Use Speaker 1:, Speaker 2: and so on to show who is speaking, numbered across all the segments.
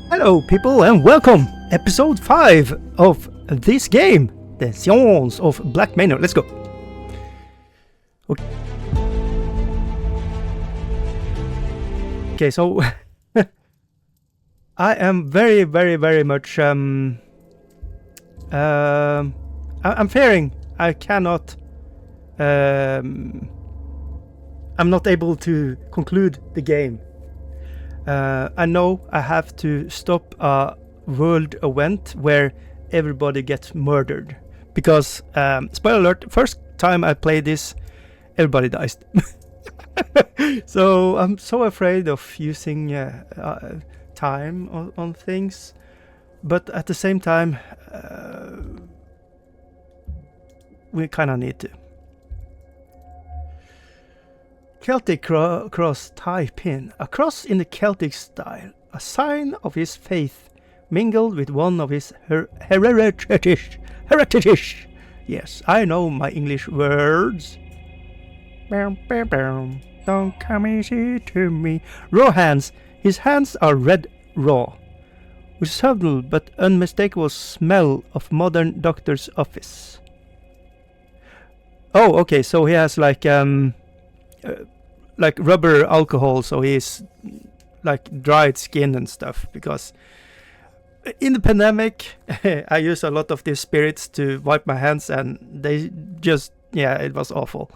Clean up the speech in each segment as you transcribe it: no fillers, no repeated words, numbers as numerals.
Speaker 1: Hello people and welcome! Episode 5 of this game, the Séance of Blake Manor. Let's go! Okay, so I am very much I'm fearing I cannot I'm not able to conclude the game. I know I have to stop a world event where everybody gets murdered. Because, spoiler alert, first time I played this, everybody dies. So I'm so afraid of using time on things. But at the same time, we kind of need to. Celtic cross tie pin. A cross in the Celtic style. A sign of his faith mingled with one of his heritage. Yes, I know my English words. Don't come easy to me. Raw hands. His hands are red raw. With subtle but unmistakable smell of modern doctor's office. Oh, okay, so he has like rubber alcohol, so he's like dried skin and stuff, because in the pandemic I use a lot of these spirits to wipe my hands and they just, yeah, it was awful.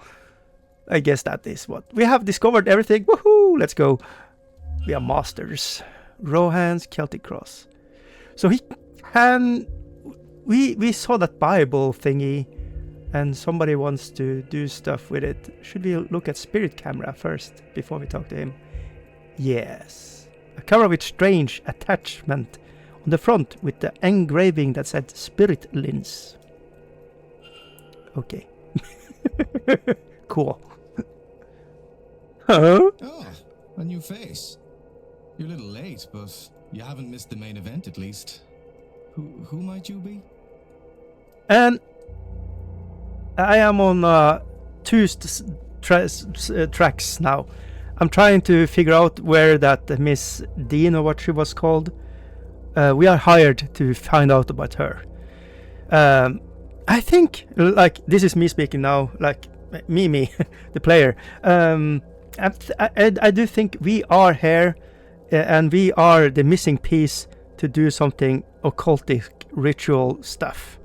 Speaker 1: I guess that is what we have discovered. Everything. Woohoo, let's go. We are masters. Raw hands, Celtic cross. So he can, we saw that Bible thingy and somebody wants to do stuff with it. Should we look at spirit camera first before we talk to him? Yes. A camera with strange attachment on the front with the engraving that said spirit lens. Okay. Cool. Huh?
Speaker 2: Oh, a new face. You're a little late, but you haven't missed the main event at least. Who might you be?
Speaker 1: And I am on two tracks now. I'm trying to figure out where that Miss Deane, or what she was called, we are hired to find out about her. I think, like, this is me speaking now, like me, the player. I do think we are here, and we are the missing piece to do something occultic ritual stuff.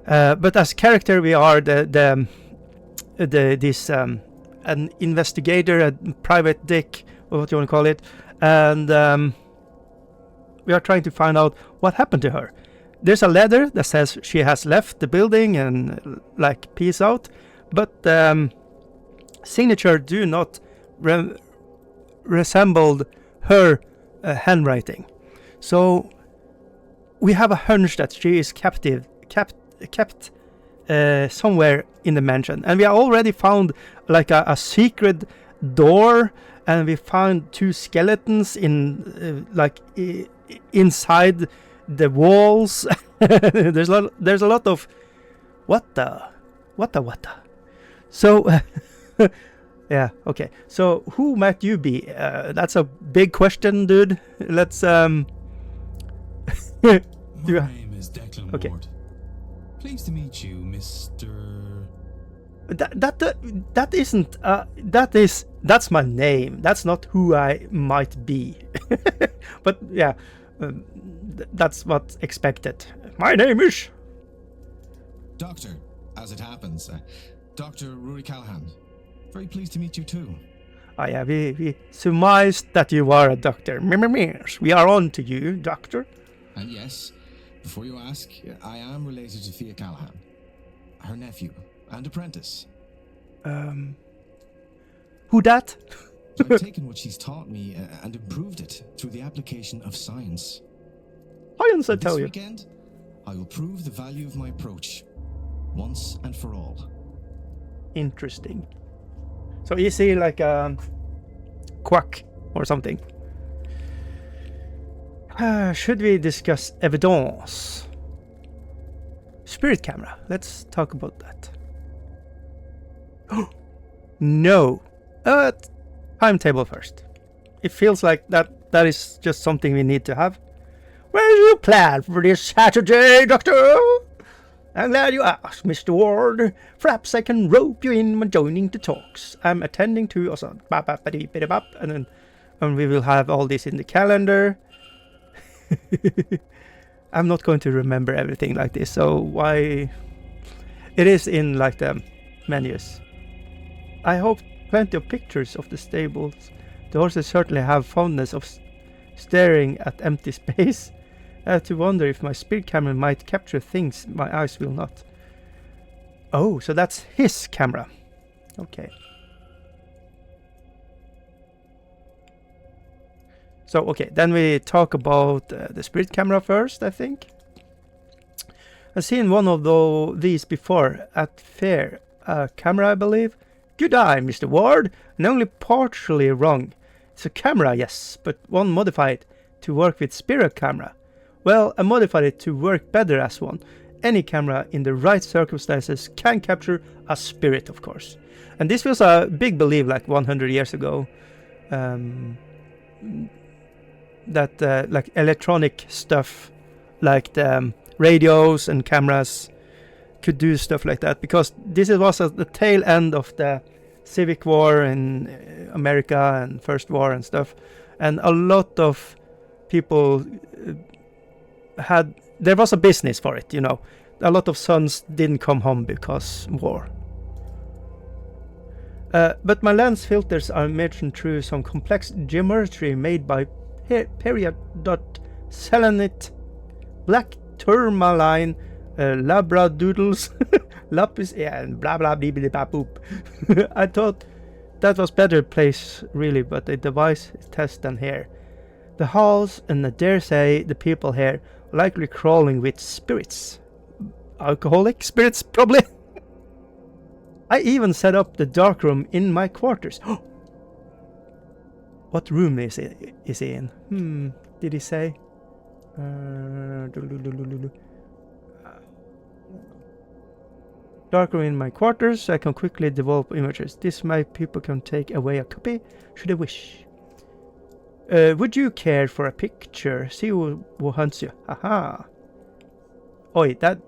Speaker 1: But as character, we are an investigator, a private dick, or what you want to call it, and we are trying to find out what happened to her. There's a letter that says she has left the building and like peace out, but signature do not resemble her handwriting. So we have a hunch that she is kept somewhere in the mansion, and we have already found like a secret door, and we found two skeletons in inside the walls. there's a lot of what the. So yeah, okay, so who might you be? That's a big question, dude. Let's
Speaker 2: My name is Declan Ward. Pleased to meet you, Mr.
Speaker 1: That's my name. That's not who I might be. But yeah, that's what's expected. My name is
Speaker 2: Doctor, as it happens. Dr. Rory Callahan. Very pleased to meet you too.
Speaker 1: Oh yeah, we surmised that you are a doctor. We are on to you, doctor.
Speaker 2: And yes, before you ask, I am related to Thea Callahan, her nephew and apprentice.
Speaker 1: Who dat?
Speaker 2: I've taken what she's taught me and improved it through the application of science.
Speaker 1: Science, I tell you.
Speaker 2: This weekend, I will prove the value of my approach, once and for all.
Speaker 1: Interesting. So is he like a quack or something? Should we discuss evidence? Spirit camera. Let's talk about that. No. Timetable first. it feels like that is just something we need to have. Where do you plan for this Saturday, Doctor? I'm glad you asked, Mr. Ward. Perhaps I can rope you in by joining the talks. I'm attending to also and we will have all this in the calendar. I'm not going to remember everything like this, so why? It is in like the menus. I hope plenty of pictures of the stables. The horses certainly have fondness of staring at empty space. I have to wonder if my spirit camera might capture things my eyes will not. Oh, so that's his camera. Okay. So, okay, then we talk about the spirit camera first, I think. I've seen one of these before at fair. Camera, I believe. Good eye, Mr. Ward, and only partially wrong. It's a camera, yes, but one modified to work with spirit camera. Well, I modified it to work better as one. Any camera in the right circumstances can capture a spirit, of course. And this was a big belief like 100 years ago. That like electronic stuff, like the radios and cameras could do stuff like that. Because this was at the tail end of the Civic War in America and First War and stuff. And a lot of people there was a business for it, you know. A lot of sons didn't come home because war. But my lens filters are mentioned through some complex geometry made by period.selenite, black tourmaline, labradoodles, lapis, and blah blah blah blah blah boop. I thought that was better place really, but the device is test than here. The halls, and I dare say the people here, likely crawling with spirits. Alcoholic spirits, probably. I even set up the dark room in my quarters. What room is he in? Did he say? Dark room in my quarters, so I can quickly develop images. This my people can take away a copy, should they wish. Would you care for a picture? See who hunts you. Haha. Oi, that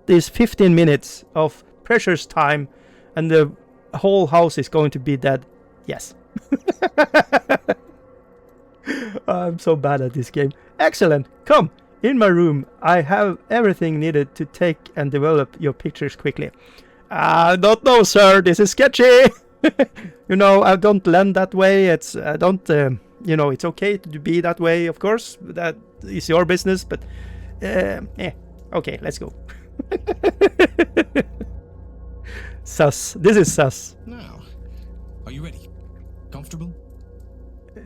Speaker 1: is 15 minutes of precious time, and the whole house is going to be dead. Yes. I'm so bad at this game. Excellent. Come, in my room. I have everything needed to take and develop your pictures quickly. I don't know, sir. This is sketchy. You know, I don't lend that way. I don't... you know, it's okay to be that way, of course. That is your business, but... Okay, let's go. Sus. This is sus.
Speaker 2: Now, are you ready? Comfortable?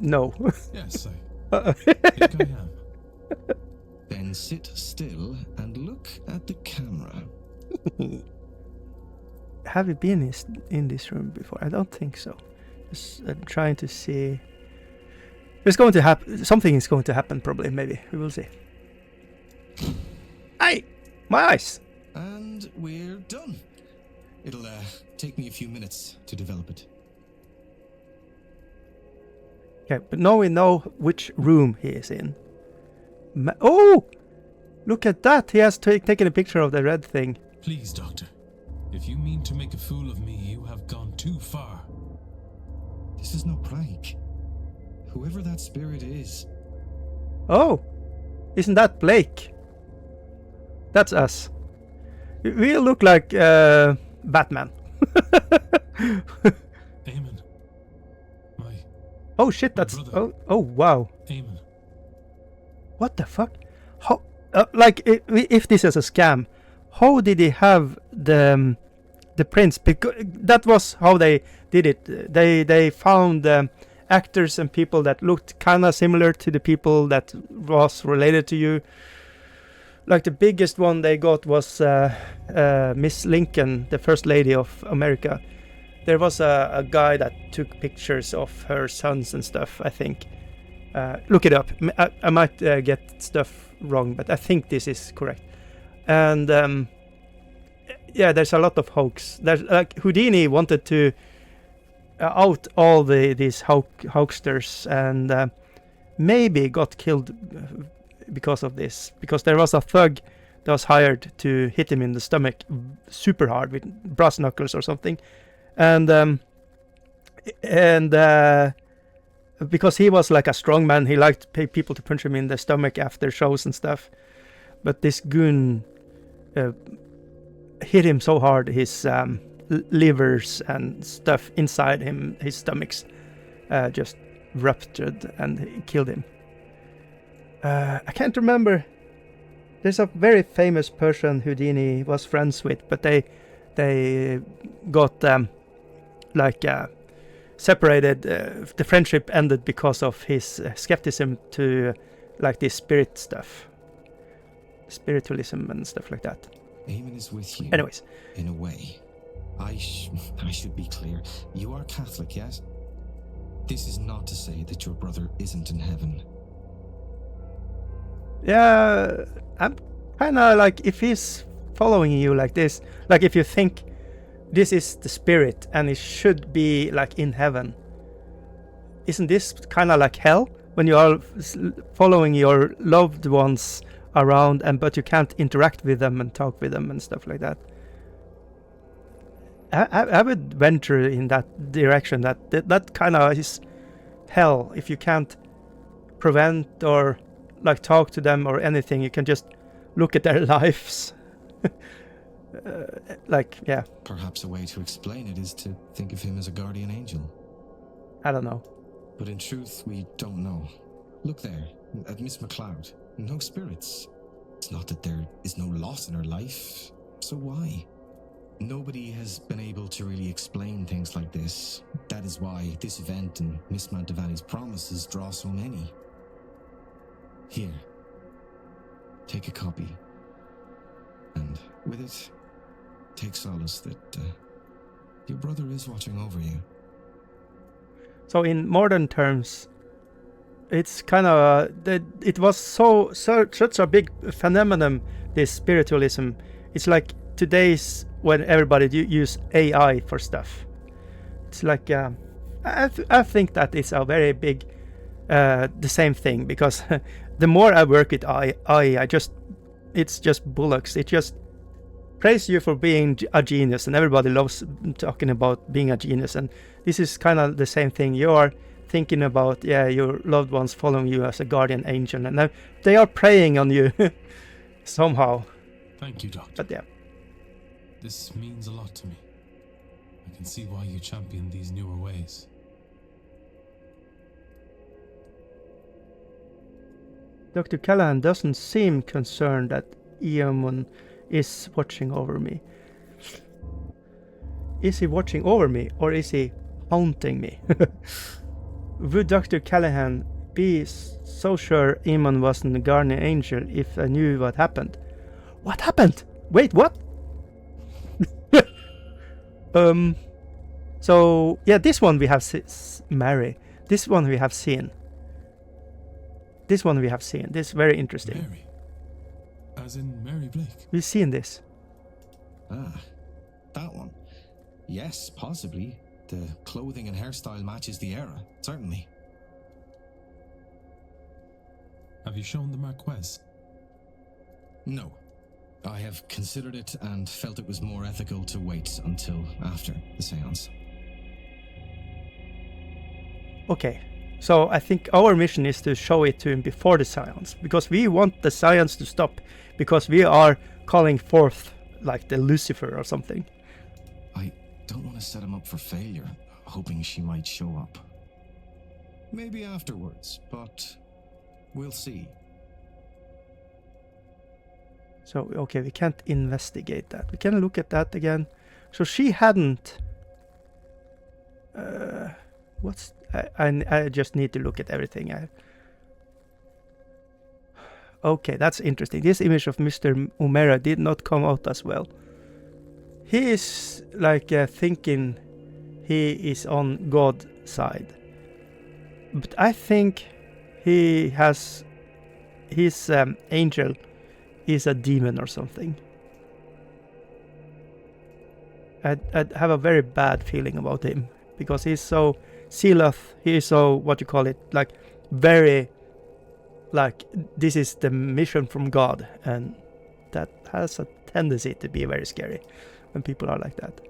Speaker 1: No.
Speaker 2: Yes, I think I am. Then sit still and look at the camera.
Speaker 1: Have you been in this room before? I don't think so. Just trying to see... There's going to happen. Something is going to happen, probably. Maybe we will see. Hey, my eyes.
Speaker 2: And we're done. It'll take me a few minutes to develop it.
Speaker 1: Okay, but now we know which room he is in. Oh, look at that! He has taken a picture of the red thing.
Speaker 3: Please, Doctor. If you mean to make a fool of me, you have gone too far.
Speaker 2: This is no prank. Whoever that spirit is.
Speaker 1: Oh, isn't that Blake? That's us. We look like Batman.
Speaker 3: Eamon.
Speaker 1: Oh shit, that's... Oh wow.
Speaker 3: Eamon.
Speaker 1: What the fuck? How... like, if this is a scam, how did he have the prints? Because that was how they did it. They found actors and people that looked kind of similar to the people that was related to you. Like the biggest one they got was Miss Lincoln, the First Lady of America. There was a guy that took pictures of her sons and stuff, I think. Look it up. I might get stuff wrong, but I think this is correct. And yeah, there's a lot of hoax. There's like Houdini wanted to out all these hoaxsters, and maybe got killed because of this, because there was a thug that was hired to hit him in the stomach super hard with brass knuckles or something, and because he was like a strong man, he liked to pay people to punch him in the stomach after shows and stuff. But this goon hit him so hard, his livers and stuff inside him, his stomachs, just ruptured and he killed him. I can't remember. There's a very famous person Houdini was friends with, but they got separated. The friendship ended because of his skepticism to like this spirit stuff, spiritualism and stuff like that.
Speaker 2: Eamon is with you.
Speaker 1: Anyways,
Speaker 2: in a way. I should be clear. You are Catholic, yes? This is not to say that your brother isn't in heaven.
Speaker 1: Yeah, I'm kind of like, if he's following you like this, like if you think this is the spirit and it should be like in heaven, isn't this kind of like hell when you are following your loved ones around but you can't interact with them and talk with them and stuff like that? I would venture in that direction, that kind of is hell. If you can't prevent or like talk to them or anything, you can just look at their lives. Yeah.
Speaker 2: Perhaps a way to explain it is to think of him as a guardian angel.
Speaker 1: I don't know.
Speaker 2: But in truth, we don't know. Look there, at Miss MacLeod. No spirits. It's not that there is no loss in her life. So why? Nobody has been able to really explain things like this. That is why this event and Miss Mantovani's promises draw so many. Here, take a copy. And with it, take solace that your brother is watching over you.
Speaker 1: So in modern terms, it's kind of it was such a big phenomenon, this spiritualism. It's like today's when everybody use AI for stuff. It's like I think that it's a very big the same thing, because the more I work with AI, it's just bullocks. It just praise you for being a genius, and everybody loves talking about being a genius. And this is kind of the same thing. You are thinking about your loved ones following you as a guardian angel, and they are preying on you somehow.
Speaker 3: Thank you, Doctor.
Speaker 1: But yeah.
Speaker 3: This means a lot to me. I can see why you champion these newer ways.
Speaker 1: Dr. Callahan doesn't seem concerned that Eamon is watching over me. Is he watching over me, or is he haunting me? Would Dr. Callahan be so sure Eamon wasn't a guardian angel if I knew what happened? What happened? Wait, what? So yeah, this one we have Mary. This one we have seen. This one we have seen. This is very interesting.
Speaker 3: Mary, as in Mary Blake.
Speaker 1: We've seen this.
Speaker 2: Ah, that one. Yes, possibly. The clothing and hairstyle matches the era, certainly.
Speaker 3: Have you shown the Marquess?
Speaker 2: No. I have considered it and felt it was more ethical to wait until after the seance.
Speaker 1: Okay, so I think our mission is to show it to him before the seance, because we want the seance to stop, because we are calling forth like the Lucifer or something.
Speaker 2: I don't want to set him up for failure, hoping she might show up. Maybe afterwards, but we'll see.
Speaker 1: So, okay, we can't investigate that. We can look at that again. So she hadn't... I just need to look at everything. Okay, that's interesting. This image of Mr. Umera did not come out as well. He is like thinking he is on God's side. But I think he has... his angel is a demon or something. I'd have a very bad feeling about him because he's so zealous. He's so, what you call it, like very, like this is the mission from God, and that has a tendency to be very scary when people are like that,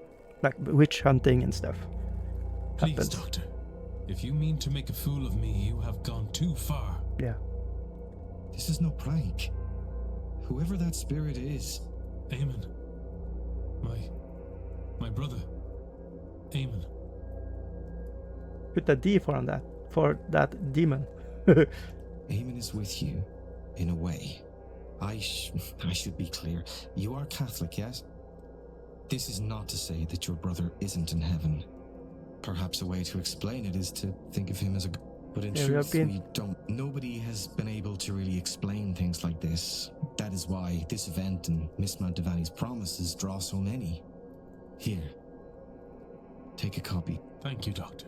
Speaker 1: like witch hunting and stuff.
Speaker 3: Please,
Speaker 1: happens.
Speaker 3: Doctor. If you mean to make a fool of me, you have gone too far.
Speaker 1: Yeah.
Speaker 2: This is no prank. Whoever that spirit is.
Speaker 3: Eamon. My brother. Eamon.
Speaker 1: Put a D for that demon.
Speaker 2: Eamon is with you, in a way. I should be clear. You are Catholic, yes? This is not to say that your brother isn't in heaven. Perhaps a way to explain it is to think of him as a... But in truth, we don't... Nobody has been able to really explain things like this. That is why this event and Miss Mantovani's promises draw so many. Here. Take a copy.
Speaker 3: Thank you, Doctor.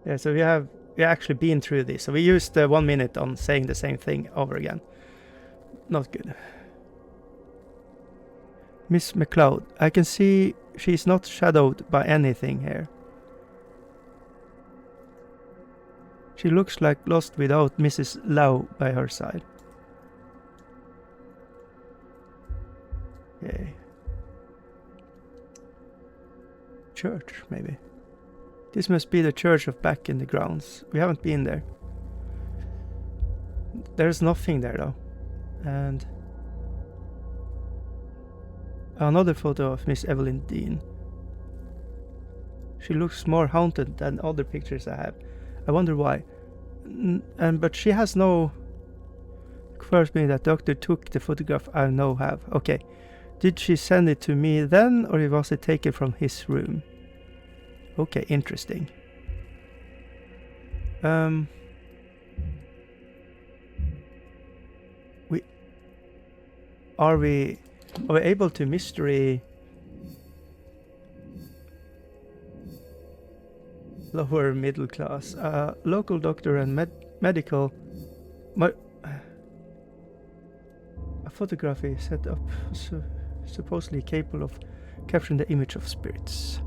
Speaker 1: Yeah, so we actually been through this. So we used 1 minute on saying the same thing over again. Not good. Miss McLeod, I can see she's not shadowed by anything here. She looks like lost without Mrs. Lau by her side. Okay. Church, maybe. This must be the church of back in the grounds. We haven't been there. There's nothing there though. And another photo of Miss Evelyn Deane. She looks more haunted than other pictures I have. I wonder why. But she has no... First me that doctor took the photograph I now have. Okay. Did she send it to me then, or was it taken from his room? Okay, interesting. Are we able to mystery lower middle class? Local doctor and medical. A photography set up supposedly capable of capturing the image of spirits.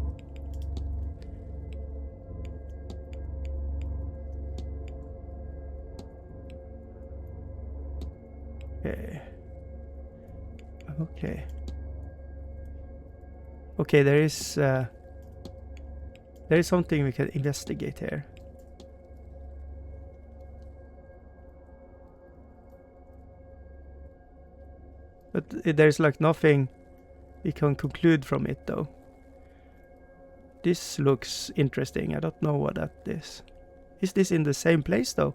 Speaker 1: Okay, there is something we can investigate here. But there's like nothing we can conclude from it though. This looks interesting. I don't know what that is. Is this in the same place though?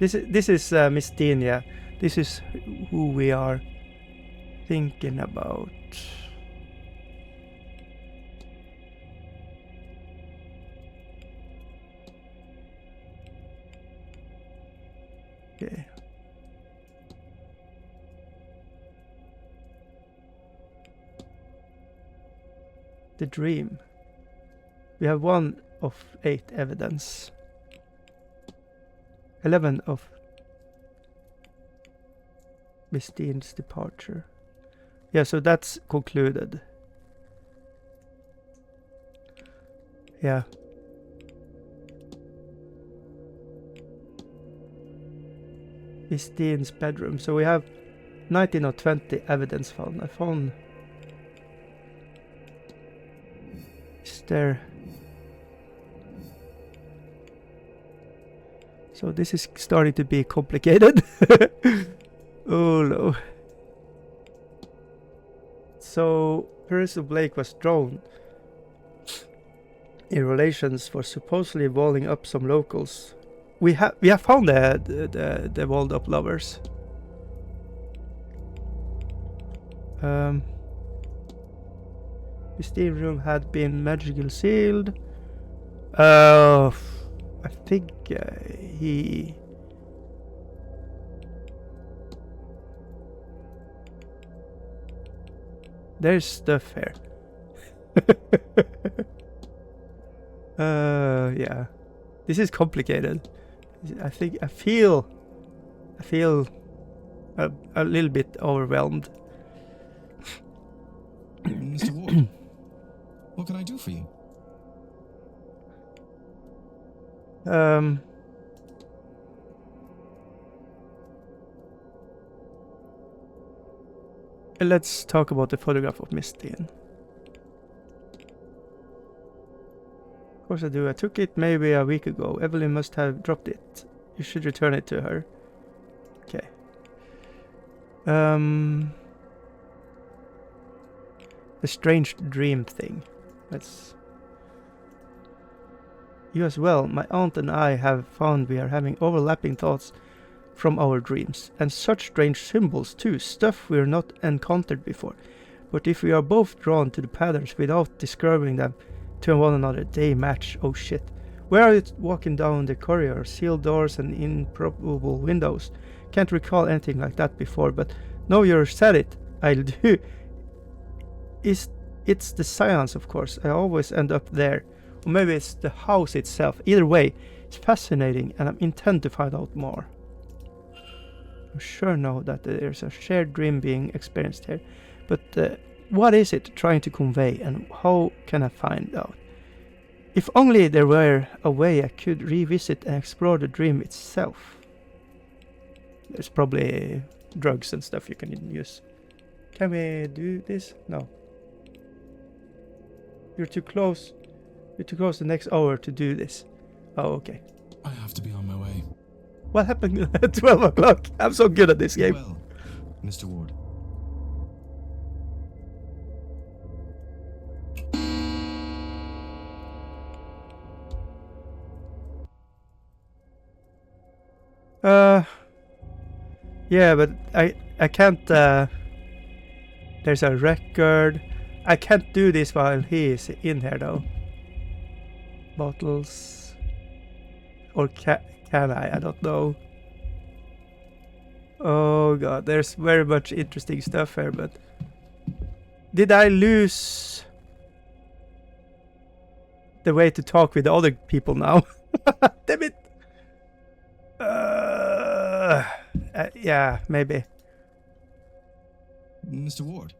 Speaker 1: This is Miss Deane, yeah. This is who we are thinking about. Okay. The dream. We have 1 of 8 evidence. 11 of Miss Deane's departure. Yeah, so that's concluded. Yeah. Miss Deane's bedroom. So we have 19 or 20 evidence found. I found... Is there... So this is starting to be complicated. Oh no. So Seance of Blake was drawn in relations for supposedly walling up some locals. We have found the walled up lovers. His steam room had been magically sealed. I think he... There's stuff here. Yeah. This is complicated. I feel a little bit overwhelmed.
Speaker 2: Mr. Ward, what can I do for you?
Speaker 1: Let's talk about the photograph of Miss Deane. Of course I do. I took it maybe a week ago. Evelyn must have dropped it. You should return it to her. Okay. The strange dream thing. Let's... You as well. My aunt and I have found we are having overlapping thoughts from our dreams. And such strange symbols too. Stuff we're not encountered before. But if we are both drawn to the patterns without describing them to one another, they match. Oh shit. Where are you walking down the corridor? Sealed doors and improbable windows. Can't recall anything like that before, but now you said it, I'll do. It's the Seance, of course. I always end up there. Or maybe it's the house itself. Either way, it's fascinating and I intend to find out more. I'm sure now that there's a shared dream being experienced here. But what is it trying to convey and how can I find out? If only there were a way I could revisit and explore the dream itself. There's probably drugs and stuff you can use. Can we do this? No. You're too close. You're too close the next hour to do this. Oh, okay.
Speaker 3: I have to be on my way.
Speaker 1: What happened at 12 o'clock? I'm so good at this game.
Speaker 2: Well, Mr. Ward.
Speaker 1: Yeah, but I can't, there's a record. I can't do this while he is in here though. Bottles. Or can I? I don't know. Oh god, there's very much interesting stuff here, but... Did I lose the way to talk with the other people now? Damn it! Yeah, maybe.
Speaker 2: Mr. Ward.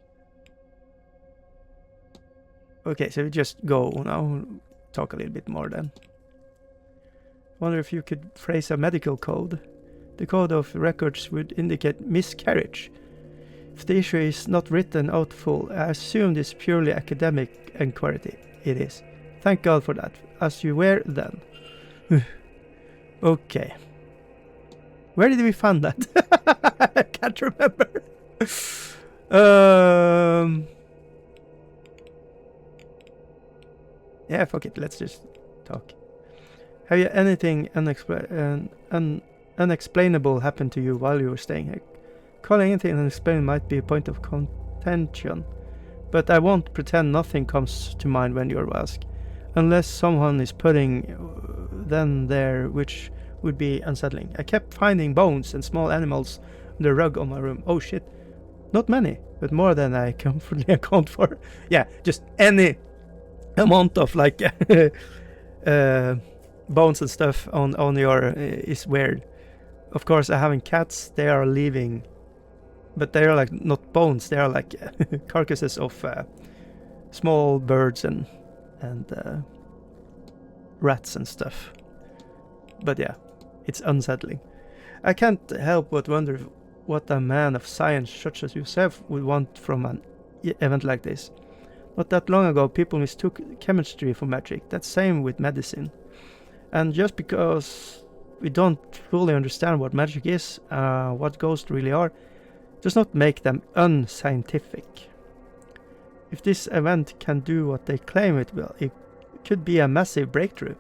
Speaker 1: Okay, so we just go now. Talk a little bit more then. Wonder if you could phrase a medical code. The code of records would indicate miscarriage. If the issue is not written out full, I assume this purely academic inquiry. It is. Thank God for that. As you were then. Okay. Where did we find that? I can't remember. Yeah, fuck it. Let's just talk. Have you anything unexplainable happened to you while you were staying here? Calling anything unexplained might be a point of contention, but I won't pretend nothing comes to mind when you're asked, unless someone is putting them there, which would be unsettling. I kept finding bones and small animals on the rug on my room. Oh shit. Not many, but more than I comfortably account for. Yeah, just any amount of like bones and stuff on your is weird. Of course, I having cats, they are leaving, but they are like not bones, they are like carcasses of small birds and rats and stuff. But yeah, it's unsettling. I can't help but wonder what a man of science such as yourself would want from an event like this. Not that long ago, people mistook chemistry for magic. That's same with medicine. And just because we don't fully understand what magic is, what ghosts really are, does not make them unscientific. If this event can do what they claim it will, it could be a massive breakthrough.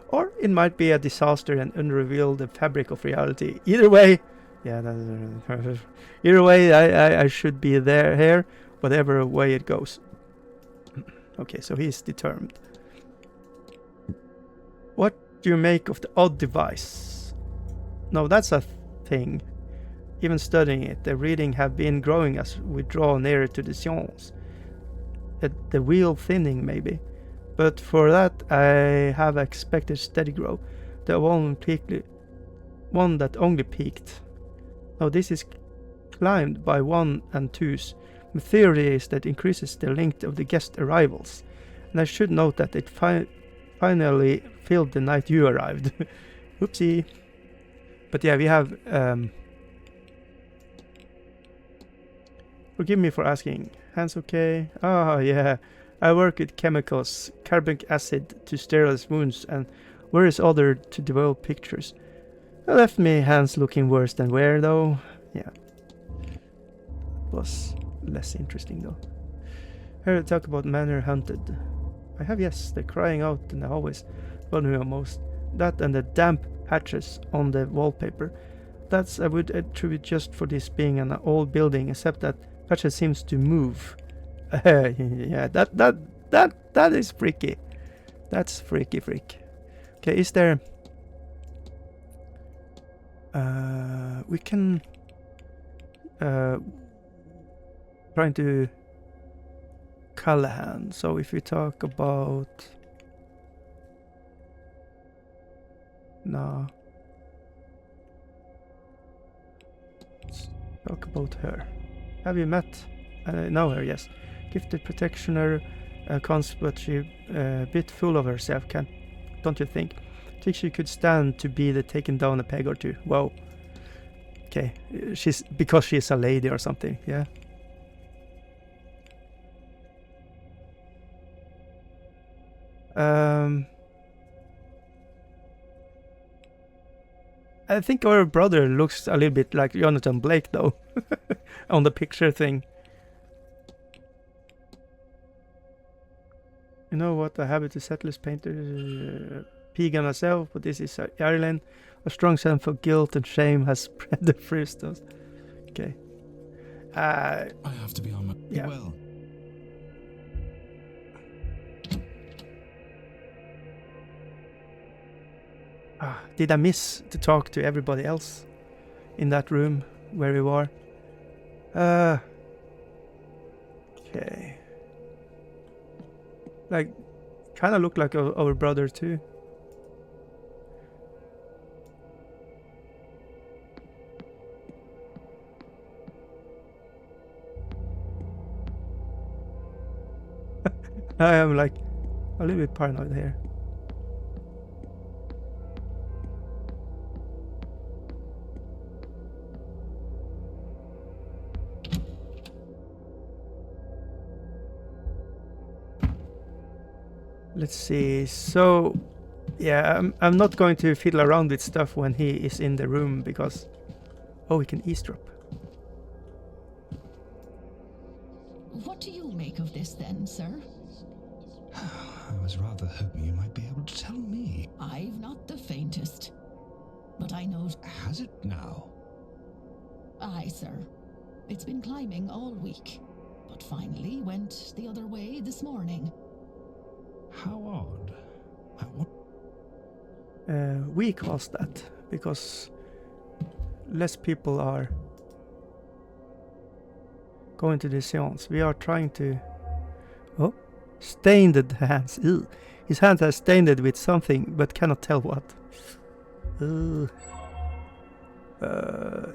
Speaker 1: Or it might be a disaster and unreveal the fabric of reality. Either way, yeah, either way, I should be here, whatever way it goes. Okay, so he's determined. What do you make of the odd device? No, that's a thing. Even studying it, the reading have been growing as we draw nearer to the Seance. The wheel thinning, maybe. But for that, I have expected steady growth. The one one that only peaked. Now this is climbed by 1 and 2s. My theory is that increases the length of the guest arrivals. And I should note that it finally filled the night you arrived. Oopsie. But yeah, we have... forgive me for asking. Hands okay? Oh yeah. I work with chemicals, carbonic acid to sterilize wounds and various other to develop pictures. That left me hands looking worse than wear though. Yeah. Was less interesting though. Here to talk about Manor Hunted. I have, yes, the crying out in the hallways bothered me most. That and the damp patches on the wallpaper. That's I would attribute just for this being an old building, except that patches seems to move. Yeah, that is freaky. That's freaky freak. Okay, is there... we can... trying to... Callahan. So if we talk about... No. Let's talk about her. Have you met? Know her, yes. Gifted protectioner, but she a bit full of herself, don't you think? Think she could stand to be the taken down a peg or two. Whoa. Okay, because she's a lady or something, yeah. I think our brother looks a little bit like Jonathan Blake though, on the picture thing. You know what? I have it to settlers painter, pagan myself, but this is Ireland. A strong sense of guilt and shame has spread the first us. Okay.
Speaker 2: I have to be on my...
Speaker 1: Yeah.
Speaker 2: Well...
Speaker 1: Did I miss to talk to everybody else in that room where we were? Okay. Like, kind of look like our brother too. I am like a little bit paranoid here. Let's see. So, yeah, I'm not going to fiddle around with stuff when he is in the room because... Oh, we can eavesdrop.
Speaker 4: What do you make of this then, sir?
Speaker 2: I was rather hoping you might be able to tell me.
Speaker 4: I've not the faintest. But I know...
Speaker 2: Has it now?
Speaker 4: Aye, sir. It's been climbing all week. But finally went the other way this morning.
Speaker 2: How odd. What?
Speaker 1: We caused that because less people are going to the seance. We are trying to... Oh, stained hands. Ew. His hands are stained with something, but cannot tell what.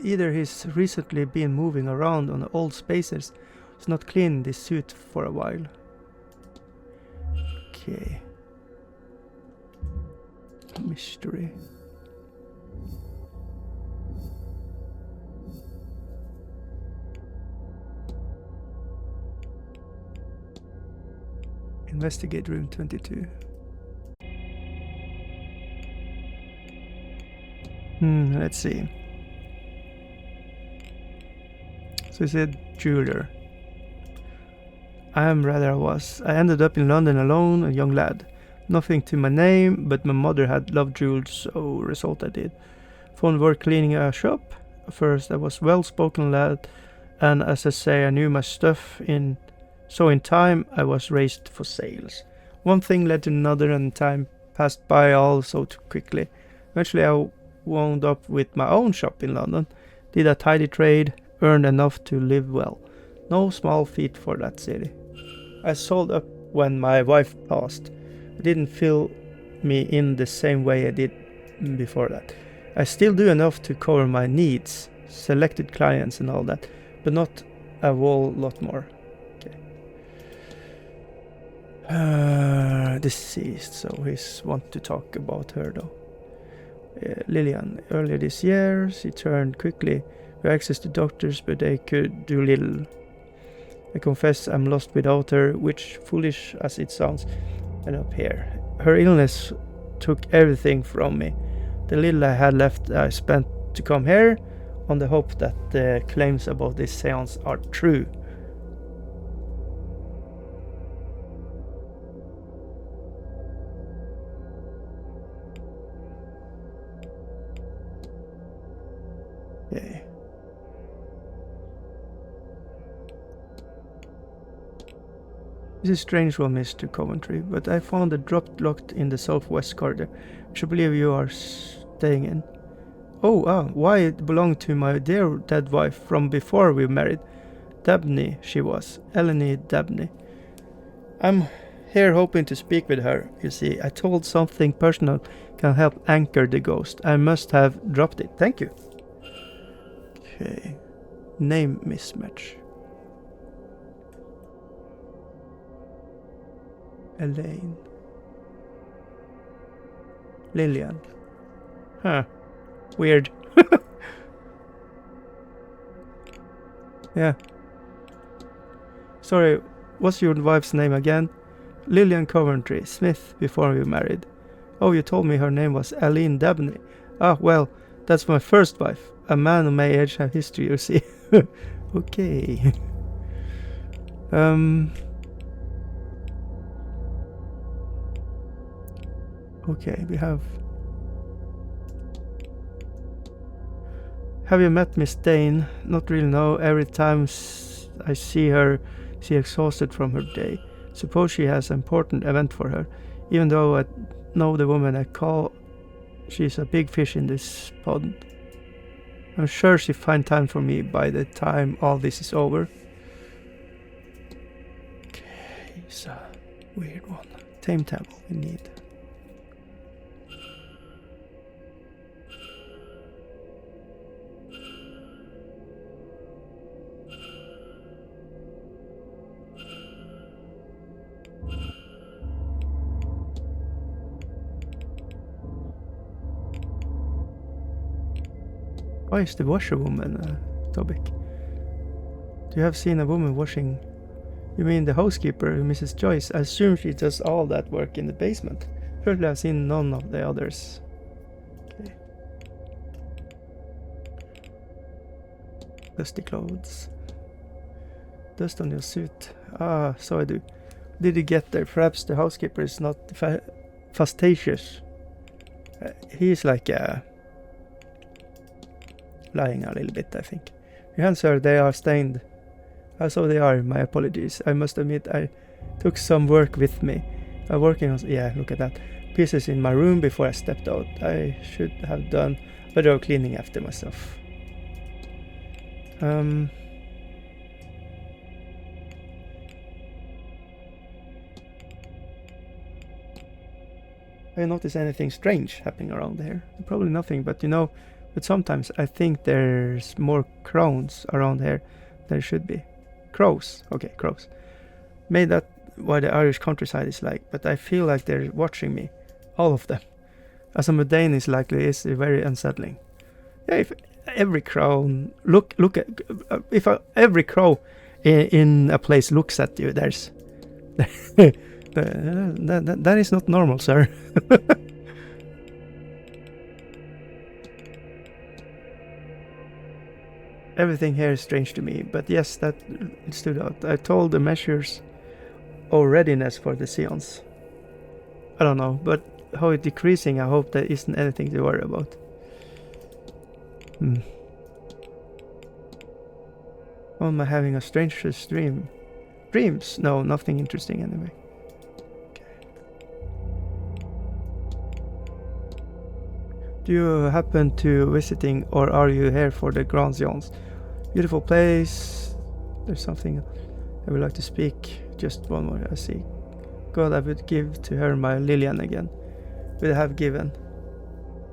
Speaker 1: Either he's recently been moving around on old spaces. He's not cleaned this suit for a while. Okay. Mystery. Investigate room 22. Let's see. So he said jeweler. I ended up in London alone, a young lad. Nothing to my name, but my mother had loved jewels, so result I did. Found work cleaning a shop. First I was well-spoken lad, and as I say, I knew my stuff so in time I was raised for sales. One thing led to another and time passed by all so quickly. Eventually I wound up with my own shop in London, did a tidy trade, earned enough to live well. No small feat for that city. I sold up when my wife passed. It didn't fill me in the same way I did before that. I still do enough to cover my needs, selected clients and all that, but not a whole lot more. Okay. Deceased, so he's want to talk about her though. Lillian, earlier this year, she turned quickly with access to doctors, but they could do little. I confess I'm lost without her, which, foolish as it sounds, and up here. Her illness took everything from me. The little I had left I spent to come here, on the hope that the claims about this seance are true. Okay. This is a strange one, Mr. Coventry, but I found a drop locked in the southwest corridor, which I believe you are staying in. Oh, why it belonged to my dear dead wife from before we married. Dabney, she was. Eleni Dabney. I'm here hoping to speak with her, you see. I told something personal can help anchor the ghost. I must have dropped it. Thank you. Okay. Name mismatch. Elaine. Lillian. Huh. Weird. Yeah. Sorry, what's your wife's name again? Lillian Coventry, Smith, before we married. Oh, you told me her name was Eileen Dabney. Ah, well, that's my first wife. A man of my age have history, you see. Okay. Okay, we have... Have you met Miss Deane? Not really, no. Every time I see her, she's exhausted from her day. Suppose she has an important event for her. Even though I know the woman I call, she's a big fish in this pond. I'm sure she'll find time for me by the time all this is over. Okay, it's a weird one. Tame table we need. Why is the washerwoman a topic? Do you have seen a woman washing? You mean the housekeeper, Mrs. Joyce? I assume she does all that work in the basement. Surely I've seen none of the others. Okay. Dusty clothes. Dust on your suit. Ah, so I do. Did you get there? Perhaps the housekeeper is not fastidious. He's like lying a little bit, I think. Your hands, sir, they are stained. So they are, my apologies. I must admit I took some work with me. I'm working on... Yeah, look at that. Pieces in my room before I stepped out. I should have done better of cleaning after myself. I notice anything strange happening around here. Probably nothing, but you know... But sometimes I think there's more crows around here than there should be. Crows. Okay, crows. Maybe that's why the Irish countryside is like, but I feel like they're watching me. All of them. As a mundane is likely is very unsettling. Yeah, if every crow look at if every crow in a place looks at you, there's that is not normal, sir. Everything here is strange to me, but yes, that stood out. I told the measures or readiness for the seance. I don't know, but how it's decreasing, I hope there isn't anything to worry about. Oh, am I having a strangest dream? Dreams? No, nothing interesting anyway. Okay. Do you happen to visiting, or are you here for the Grand Seance? Beautiful place. There's something I would like to speak. Just one more, I see. God, I would give to her my Lillian again. Would I have given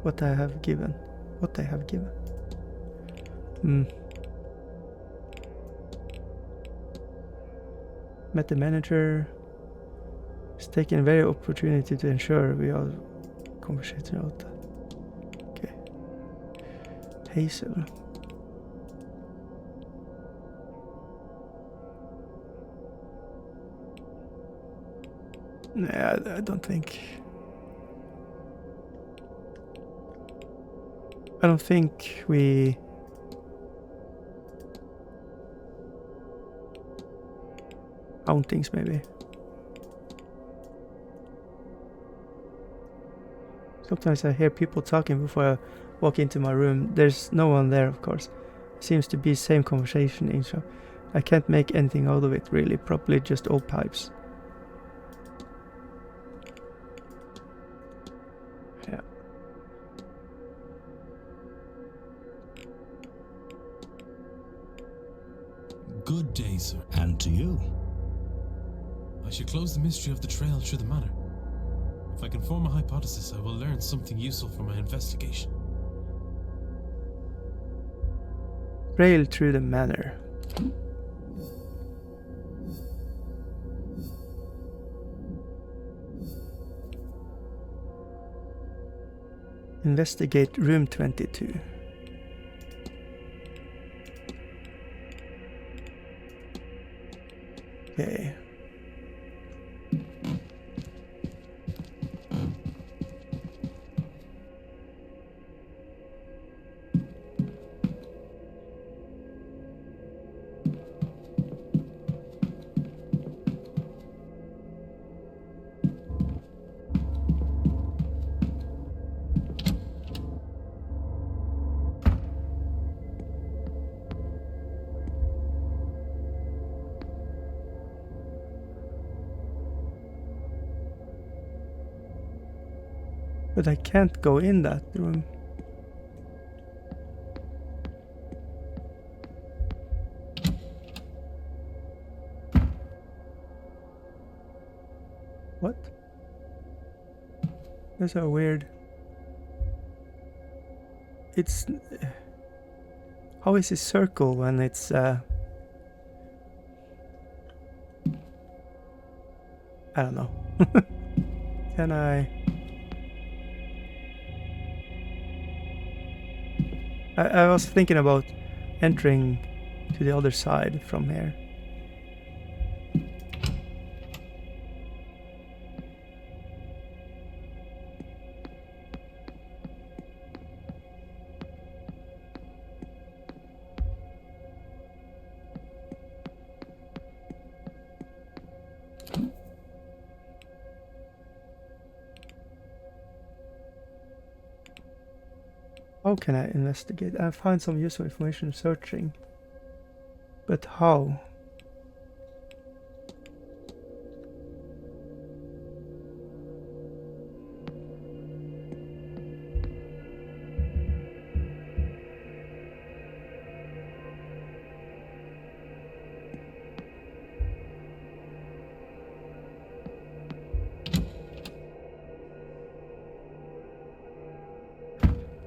Speaker 1: what I have given? what they have given. Met the manager. He's taking very opportunity to ensure we are conversating about that. Okay. Hazel. Nah, I don't think we hauntings maybe. Sometimes I hear people talking before I walk into my room. There's no one there, of course. Seems to be same conversation in shop. I can't make anything out of it really, probably just old pipes. Yeah.
Speaker 3: Good day, sir.
Speaker 2: And to you.
Speaker 3: I should close the mystery of the trail through the manor. If I can form a hypothesis, I will learn something useful from my investigation.
Speaker 1: Trail through the manor. Investigate room 22. Okay. But I can't go in that room. What? That's so weird. It's... How is it circle when it's... I don't know. Can I was thinking about entering to the other side from here. How can I investigate? I find some useful information searching. But how?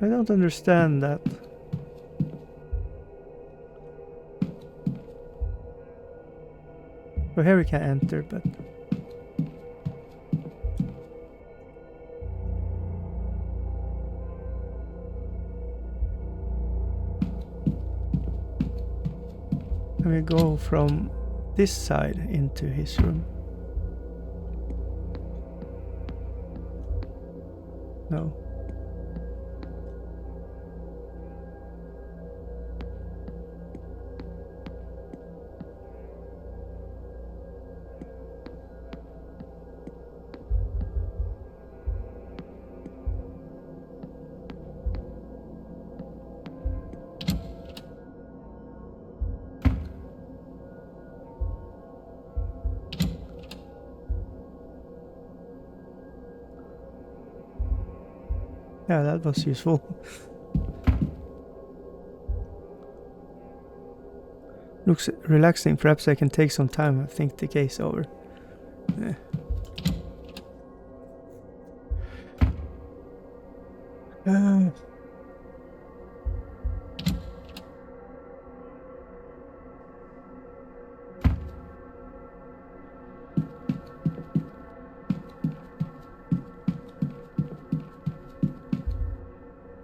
Speaker 1: I don't understand that. Well, here we can enter, but... Let me go from this side into his room. No. Yeah, that was useful. Looks relaxing. Perhaps I can take some time and think the case over. Yeah.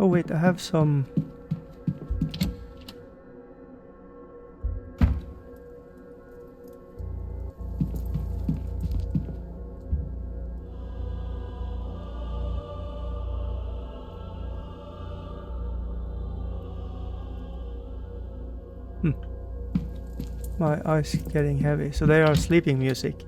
Speaker 1: Oh wait, I have some... My eyes getting heavy, so they are sleeping music.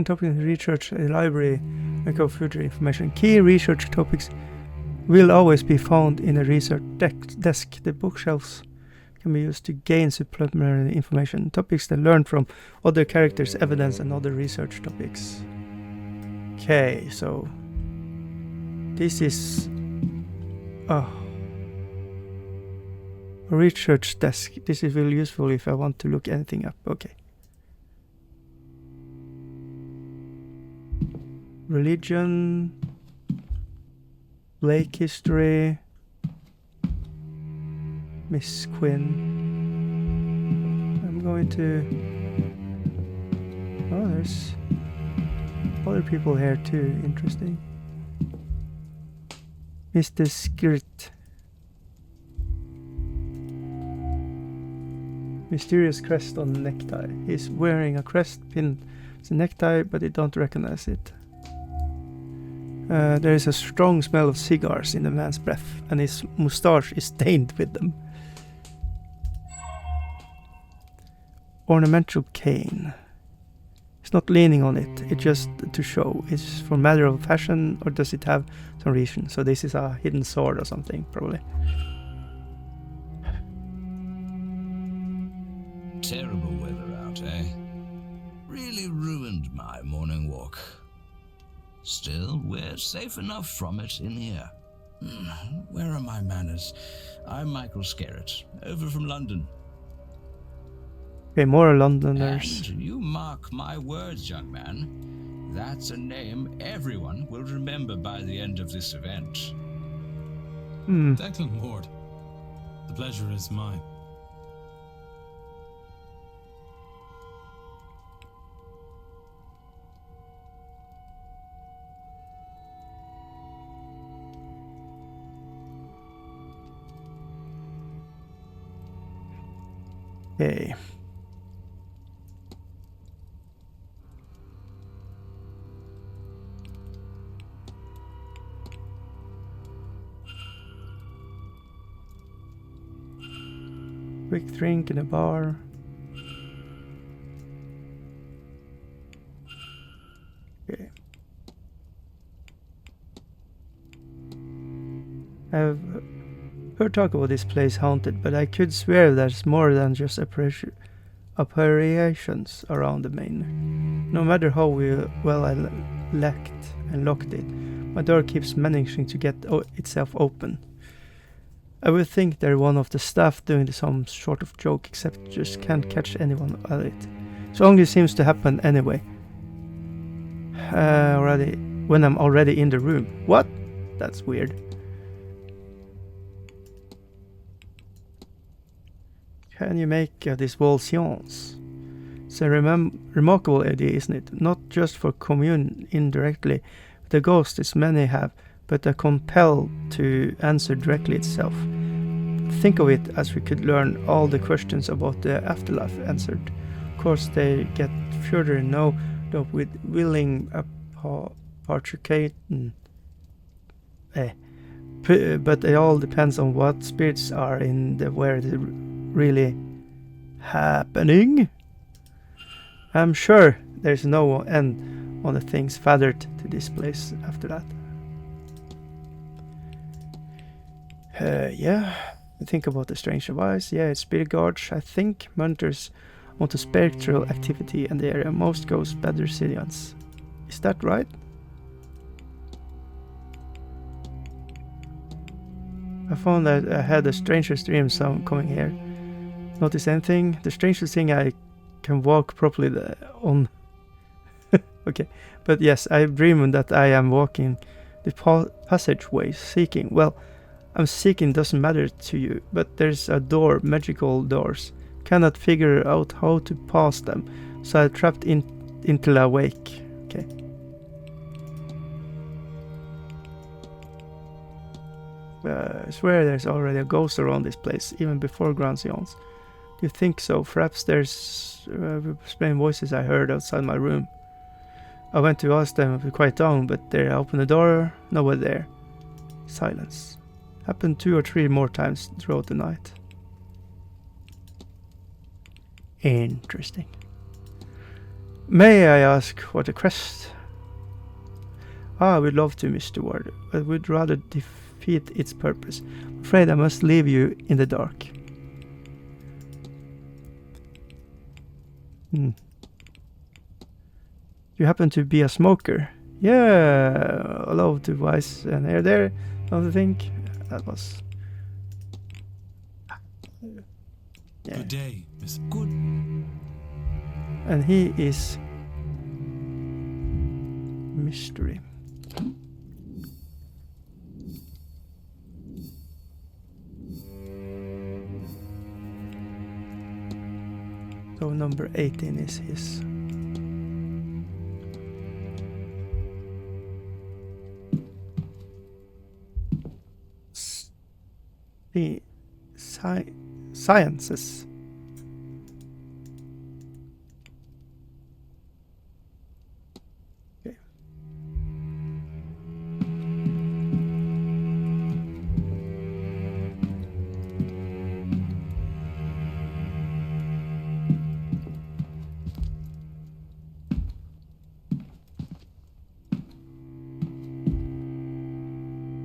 Speaker 1: Topic research library, echo future information. Key research topics will always be found in a research desk. The bookshelves can be used to gain supplementary information, topics that learn from other characters, evidence, and other research topics. Okay, so this is a research desk. This is really useful if I want to look anything up. Okay. Religion, Blake history, Miss Quinn. I'm going to... Oh, there's other people here too. Interesting. Mr. Skirt. Mysterious crest on necktie. He's wearing a crest pin. It's a necktie, but I don't recognize it. There is a strong smell of cigars in the man's breath, and his moustache is stained with them. Ornamental cane. He's not leaning on it, it's just to show. It's for matter of fashion, or does it have some reason? So this is a hidden sword or something, probably.
Speaker 5: Terrible weather out, eh? Really ruined my morning walk. Still, we're safe enough from it in here. Where are my manners? I'm Michael Skerritt, over from London.
Speaker 1: Okay, more Londoners.
Speaker 5: And you mark my words, young man. That's a name everyone will remember by the end of this event.
Speaker 3: Declan Ward. The pleasure is mine.
Speaker 1: Okay. Quick drink in a bar. Okay. I've heard talk about this place haunted, but I could swear there's more than just apparitions around the manor. No matter how well I locked it, my door keeps managing to get itself open. I would think they're one of the staff doing some sort of joke, except just can't catch anyone at it. So only seems to happen anyway. When I'm already in the room. What? That's weird. Can you make this wall Seance? It's a remarkable idea, isn't it? Not just for commune indirectly with the ghosts as many have, but a compel to answer directly itself. Think of it as we could learn all the questions about the afterlife answered. Of course, they get further now with willing participation. But it all depends on what spirits are in the where the really happening. I'm sure there's no end on the things fathered to this place after that. Yeah, I think about the strange device. Yeah, it's spirit guards. I think hunters want a spectral activity in the area. Most ghosts bad resilience. Is that right? I found that I had the strangest dream sound coming here. Notice anything? The strangest thing I can walk properly on. Okay, but yes, I dream that I am walking the passageway seeking. Well, I'm seeking doesn't matter to you, but there's a door, magical doors. Cannot figure out how to pass them, so I trapped until I wake. Okay. I swear there's already a ghost around this place, even before Grand Seance. Do you think so? Perhaps there's explain voices I heard outside my room. I went to ask them to quiet down, but they opened the door, nobody there. Silence. Happened 2 or 3 more times throughout the night. Interesting. May I ask what the quest? I would love to, Mr. Ward, but would rather defeat its purpose. I'm afraid I must leave you in the dark. You happen to be a smoker? Yeah, hello to Vice and Air there. Don't you think? That was... Yeah.
Speaker 3: Good day, Miss. Good.
Speaker 1: And he is... Mystery. So number 18 is his. The sciences. Okay.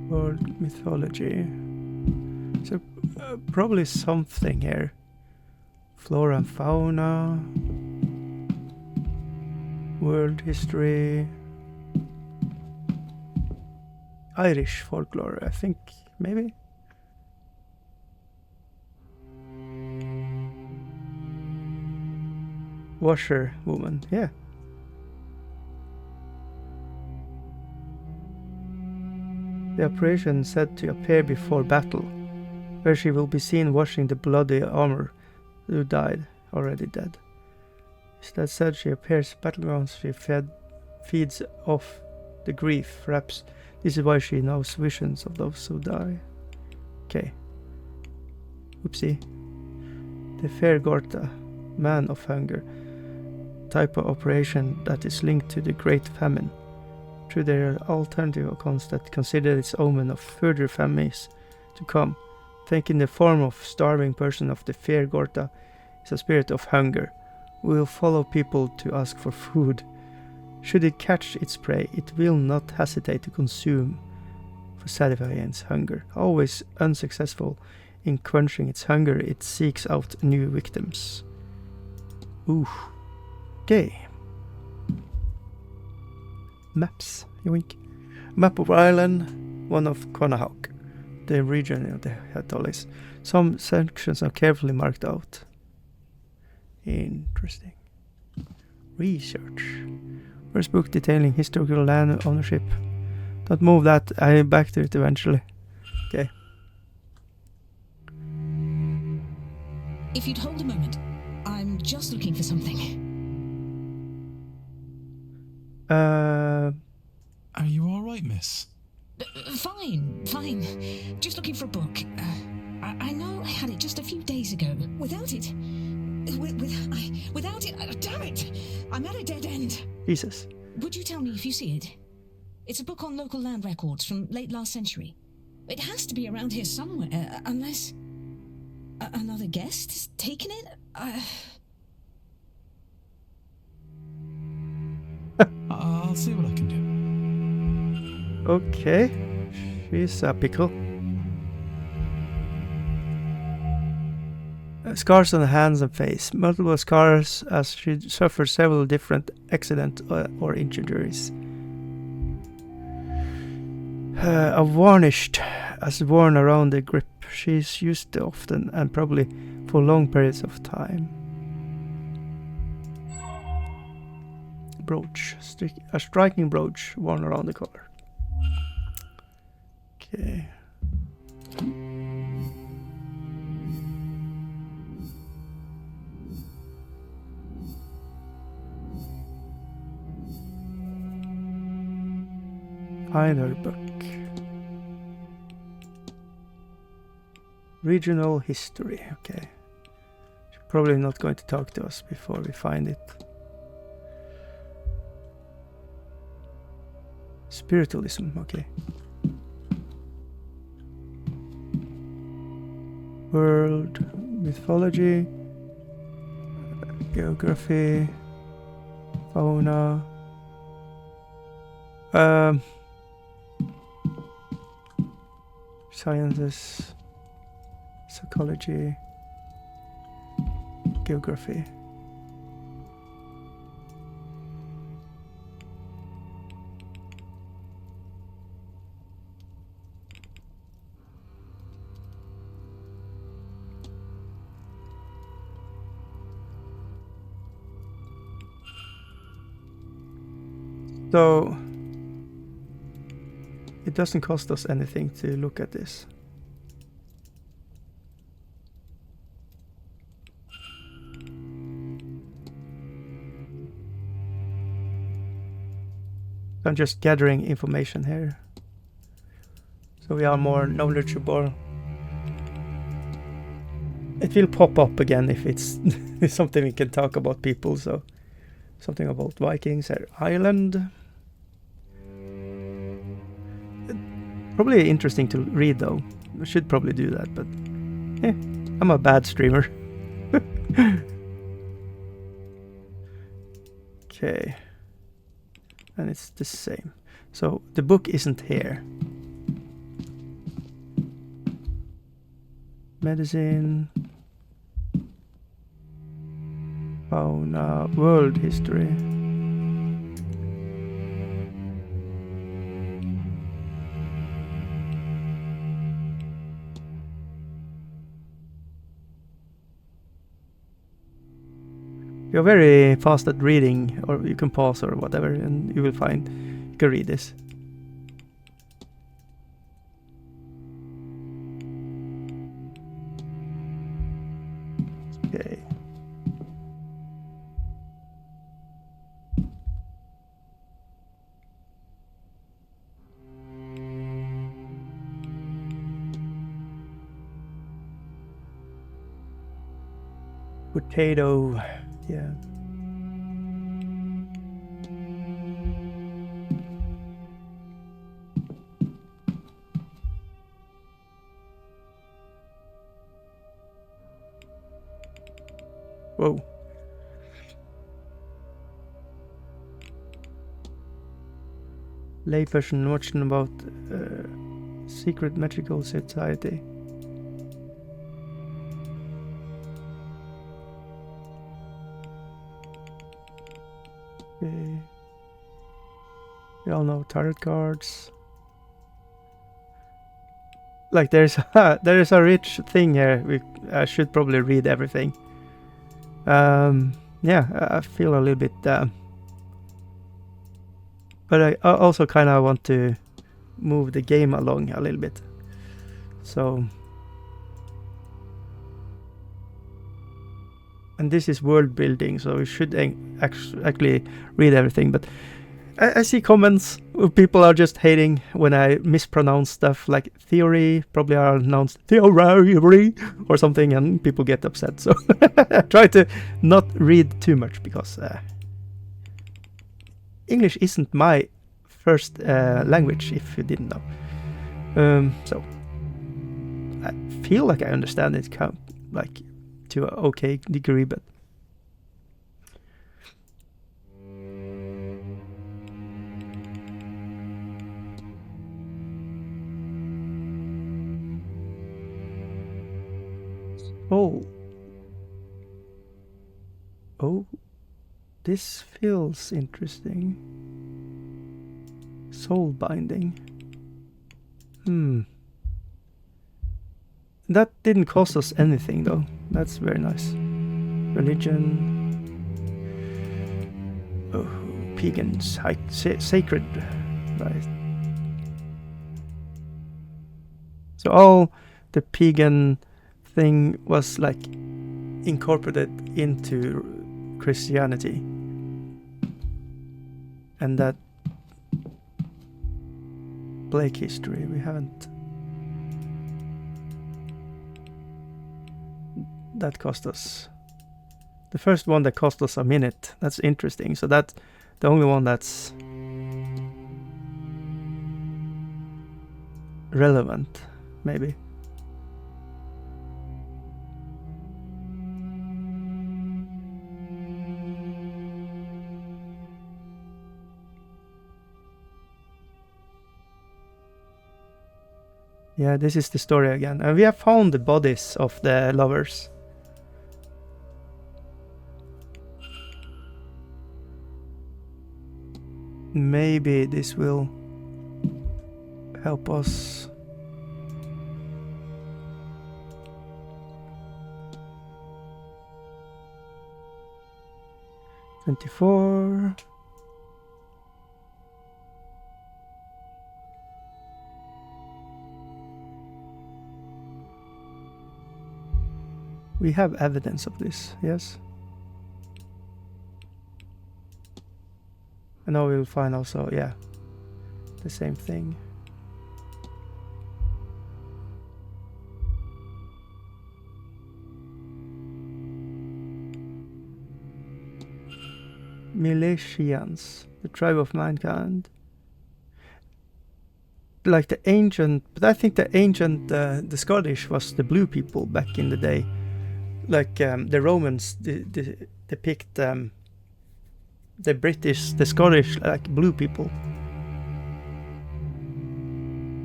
Speaker 1: World mythology. So probably something here. Flora and fauna. World history. Irish folklore, I think, maybe. Washer woman, yeah. The operation said to appear before battle, where she will be seen washing the bloody armor who died, already dead. Instead said she appears battlegrounds, she feeds off the grief. Perhaps this is why she knows visions of those who die. Okay. Oopsie. The fair Gorta, man of hunger, type of operation that is linked to the Great Famine. Through their alternative accounts that consider its omen of further famines to come, thinking the form of starving person of the fair Gorta is a spirit of hunger. We will follow people to ask for food. Should it catch its prey, it will not hesitate to consume for satisfying its hunger. Always unsuccessful in quenching its hunger, it seeks out new victims. Ooh. Okay. Maps, you wink. Map of Ireland, one of Connaught, the region of the Atolls. Some sections are carefully marked out. Interesting. Research. First book detailing historical land ownership. Don't move that, I'm back to it eventually. Okay.
Speaker 4: If you'd hold a moment, I'm just looking for something.
Speaker 3: Are you alright, miss?
Speaker 4: Fine. Just looking for a book. I know I had it just a few days ago. Without it, damn it! I'm at a dead end.
Speaker 1: Jesus.
Speaker 4: Would you tell me if you see it? It's a book on local land records from late last century. It has to be around here somewhere, unless another guest has taken it.
Speaker 3: I'll see what I can do.
Speaker 1: Okay. She's a pickle. Scars on the hands and face. Multiple scars as she suffered several different accidents or injuries. A varnished as worn around the grip. She's used often and probably for long periods of time. brooch. A striking brooch worn around the collar. Okay. Either book. Regional history, okay. She's probably not going to talk to us before we find it. Spiritualism, okay. World, mythology, geography, fauna. Sciences, psychology, geography. So it doesn't cost us anything to look at this. I'm just gathering information here, so we are more knowledgeable. It will pop up again if it's something we can talk about people. So something about Vikings or Ireland. Probably interesting to read though. I should probably do that, but I'm a bad streamer. Okay. And it's the same. So the book isn't here. Medicine. Fauna. World history. You're very fast at reading, or you can pause or whatever, and you will find you can read this. Okay. Potato. Yeah. Whoa. Layperson watching about secret magical society. Okay. We all know tarot cards. Like there is a rich thing here. I should probably read everything. Yeah, I feel a little bit, but I also kind of want to move the game along a little bit. So, and this is world building, so we should actually read everything. But I see comments where people are just hating when I mispronounce stuff, like theory, probably are announced theory or something, and people get upset. So I try to not read too much, because English isn't my first language, if you didn't know. So I feel like I understand it, like to an okay degree, but oh, this feels interesting. Soul binding. That didn't cost us anything though. That's very nice. Religion. Oh, pagan sacred, right? So all the pagan thing was like incorporated into Christianity, and that Blake history we haven't. That cost us. The first one that cost us a minute. That's interesting. So that's the only one that's relevant, maybe. Yeah, this is the story again. And we have found the bodies of the lovers. Maybe this will help us. $24. We have evidence of this, yes. And now we'll find also, yeah, the same thing. Milesians, the tribe of mankind. Like the ancient, but I think the ancient, the Scottish was the blue people back in the day. Like the Romans depict the British, the Scottish, like blue people.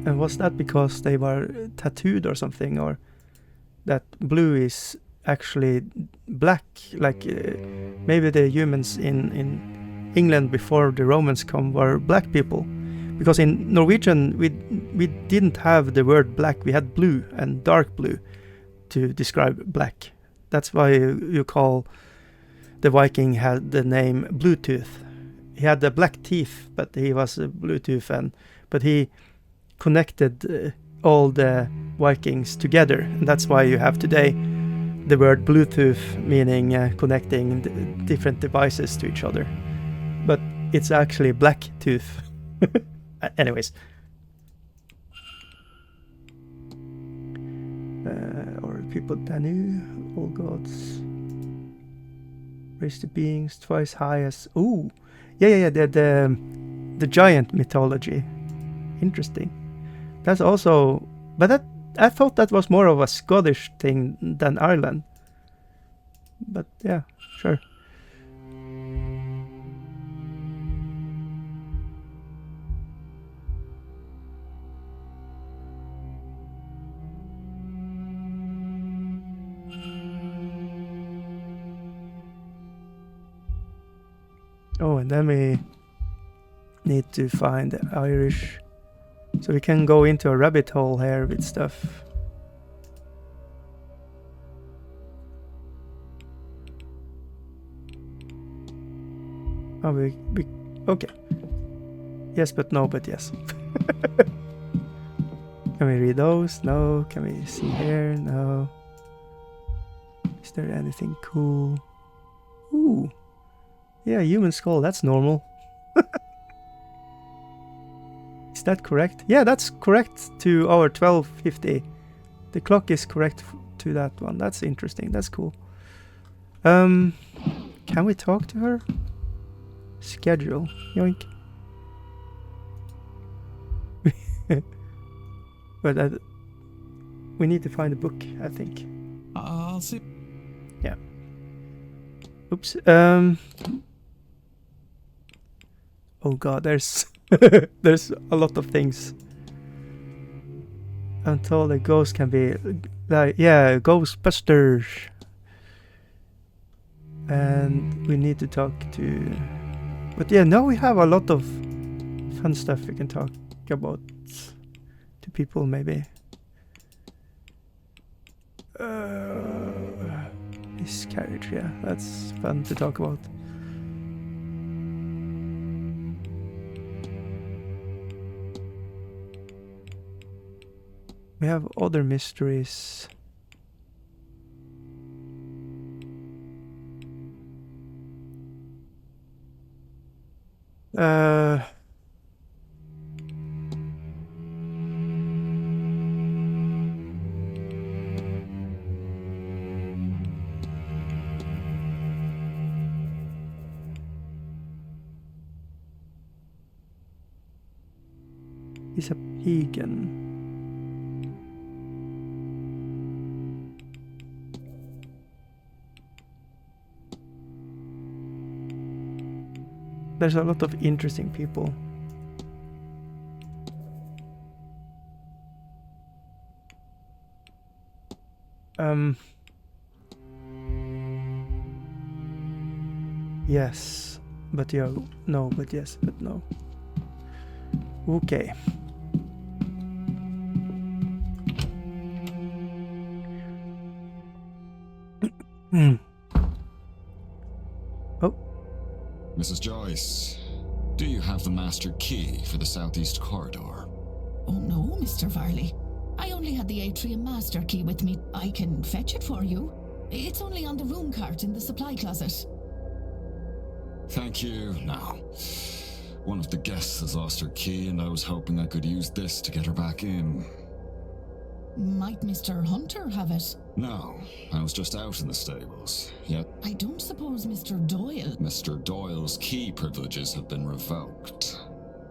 Speaker 1: And was that because they were tattooed or something, or that blue is actually black? Like maybe the humans in England before the Romans come were black people, because in Norwegian we didn't have the word black. We had blue and dark blue to describe black. That's why you call the Viking had the name Bluetooth. He had the black teeth, but he was a Bluetooth, but he connected all the Vikings together, and that's why you have today the word Bluetooth, meaning connecting different devices to each other. But it's actually black tooth. Anyways. Or people Danu, all gods. Raise the beings twice high as... Ooh! Yeah, the giant mythology. Interesting. That's also... But I thought that was more of a Scottish thing than Ireland. But yeah, sure. Oh, and then we need to find the Irish. So we can go into a rabbit hole here with stuff. Oh, we okay. Yes, but no, but yes. Can we read those? No. Can we see here? No. Is there anything cool? Ooh. Yeah, human skull, that's normal. Is that correct? Yeah, that's correct to our 12:50. The clock is correct to that one. That's interesting. That's cool. Can we talk to her? Schedule. Yoink. But we need to find a book, I think.
Speaker 2: I'll see.
Speaker 1: Yeah. Oops. Oh god, there's there's a lot of things. Until the ghost can be like, yeah, Ghostbusters. And we need to talk to... But yeah, now we have a lot of fun stuff we can talk about to people, maybe. This carriage, yeah, that's fun to talk about. We have other mysteries. He's a pagan. There's a lot of interesting people. Yes, but yeah, no, but yes, but no. Okay. Oh.
Speaker 6: Mrs. Joyce, do you have the master key for the southeast corridor?
Speaker 7: Oh no, Mr. Varley. I only had the atrium master key with me. I can fetch it for you. It's only on the room cart in the supply closet.
Speaker 6: Thank you. Now, one of the guests has lost her key, and I was hoping I could use this to get her back in.
Speaker 7: Might Mr. Hunter have it?
Speaker 6: No, I was just out in the stables, yet
Speaker 7: I don't suppose Mr. Doyle...
Speaker 6: Mr. Doyle's key privileges have been revoked.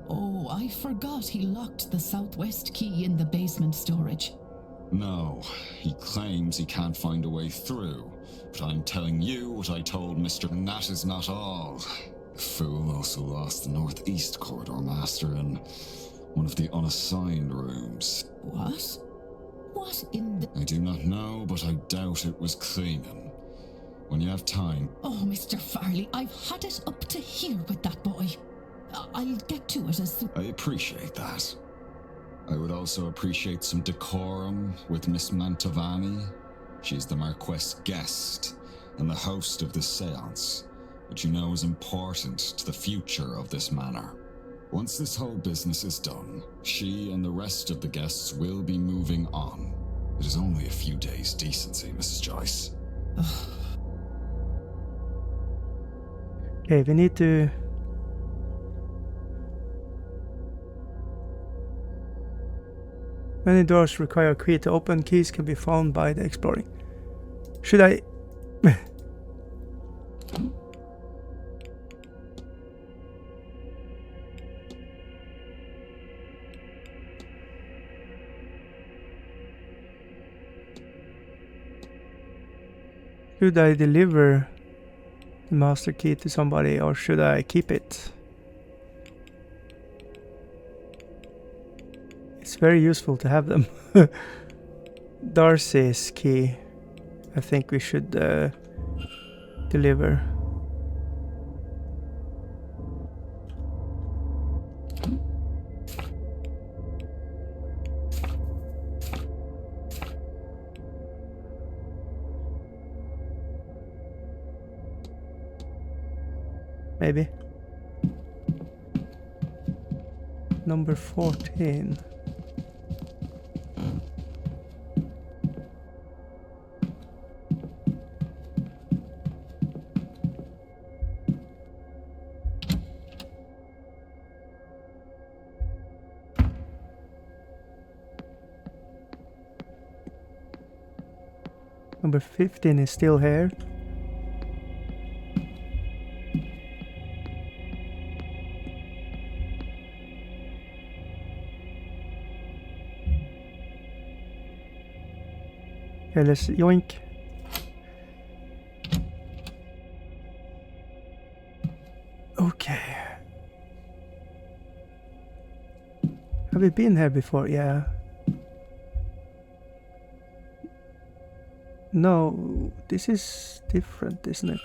Speaker 7: Oh, I forgot he locked the southwest key in the basement storage.
Speaker 6: No, he claims he can't find a way through, but I'm telling you what I told Mr. And that is not all. The fool also lost the northeast corridor master in one of the unassigned rooms.
Speaker 7: What? What in the...
Speaker 6: I do not know, but I doubt it was cleaning. When you have time...
Speaker 7: Oh, Mr. Farley, I've had it up to here with that boy. I'll get to it as soon...
Speaker 6: I appreciate that. I would also appreciate some decorum with Miss Mantovani. She's the Marquess guest and the host of this seance, which you know is important to the future of this manor. Once this whole business is done, she and the rest of the guests will be moving on. It is only a few days' decency, Mrs. Joyce.
Speaker 1: Okay, we need to... Many doors require a key to open. Keys can be found by the exploring. Should I... Should I deliver the master key to somebody, or should I keep it? It's very useful to have them. Darcy's key, I think we should deliver. Maybe. Number 14. Number 15 is still here. Okay, let's yoink. Okay. Have we been here before? Yeah. No, this is different, isn't it?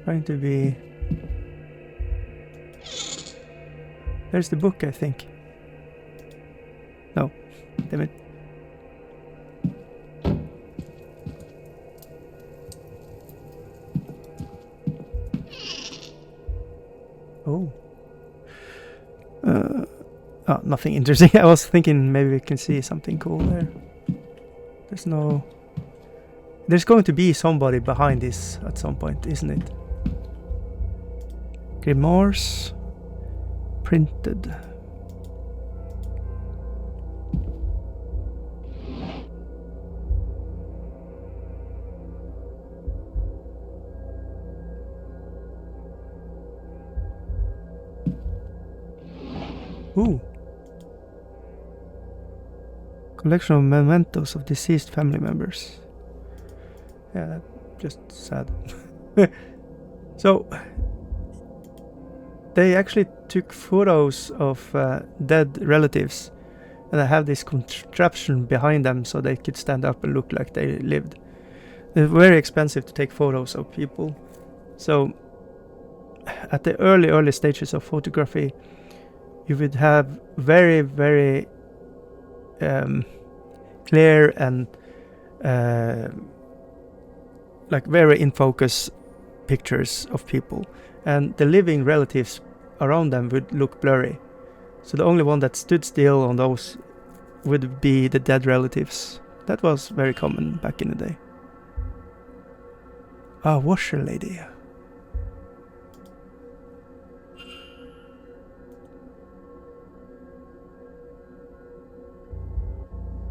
Speaker 1: Trying to be... There's the book, I think. No. Damn it. Oh. Oh, nothing interesting. I was thinking maybe we can see something cool there. There's no... There's going to be somebody behind this at some point, isn't it? Grimoires. Printed. Ooh. Collection of mementos of deceased family members. Yeah, that's just sad. So, they actually took photos of dead relatives, and they have this contraption behind them so they could stand up and look like they lived. It's very expensive to take photos of people. So, at the early stages of photography, you would have very, very clear and like very in focus pictures of people, and the living relatives around them would look blurry. So the only one that stood still on those would be the dead relatives. That was very common back in the day. Ah, washer lady.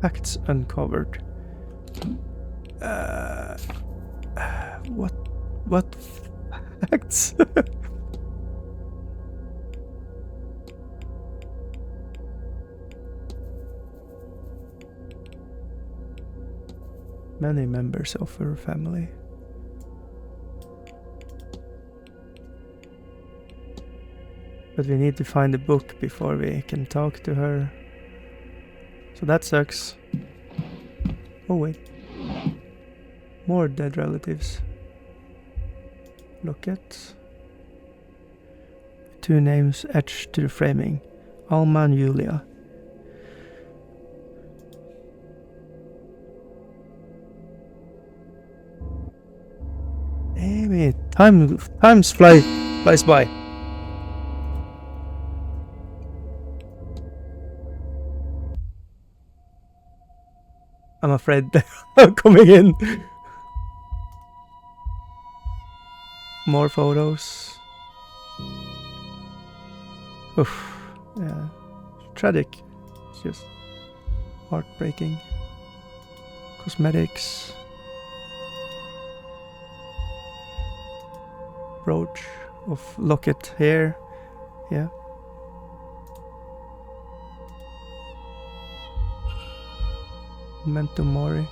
Speaker 1: Facts uncovered. What facts? Many members of her family. But we need to find the book before we can talk to her. So that sucks. Oh wait. More dead relatives. Look at. 2 names etched to the framing. Alma and Julia. Damn it. Time flies by. I'm afraid they're coming in. More photos. Oof. Yeah. Tragic. It's just heartbreaking. Cosmetics. Brooch of locket here. Yeah. Memento Mori.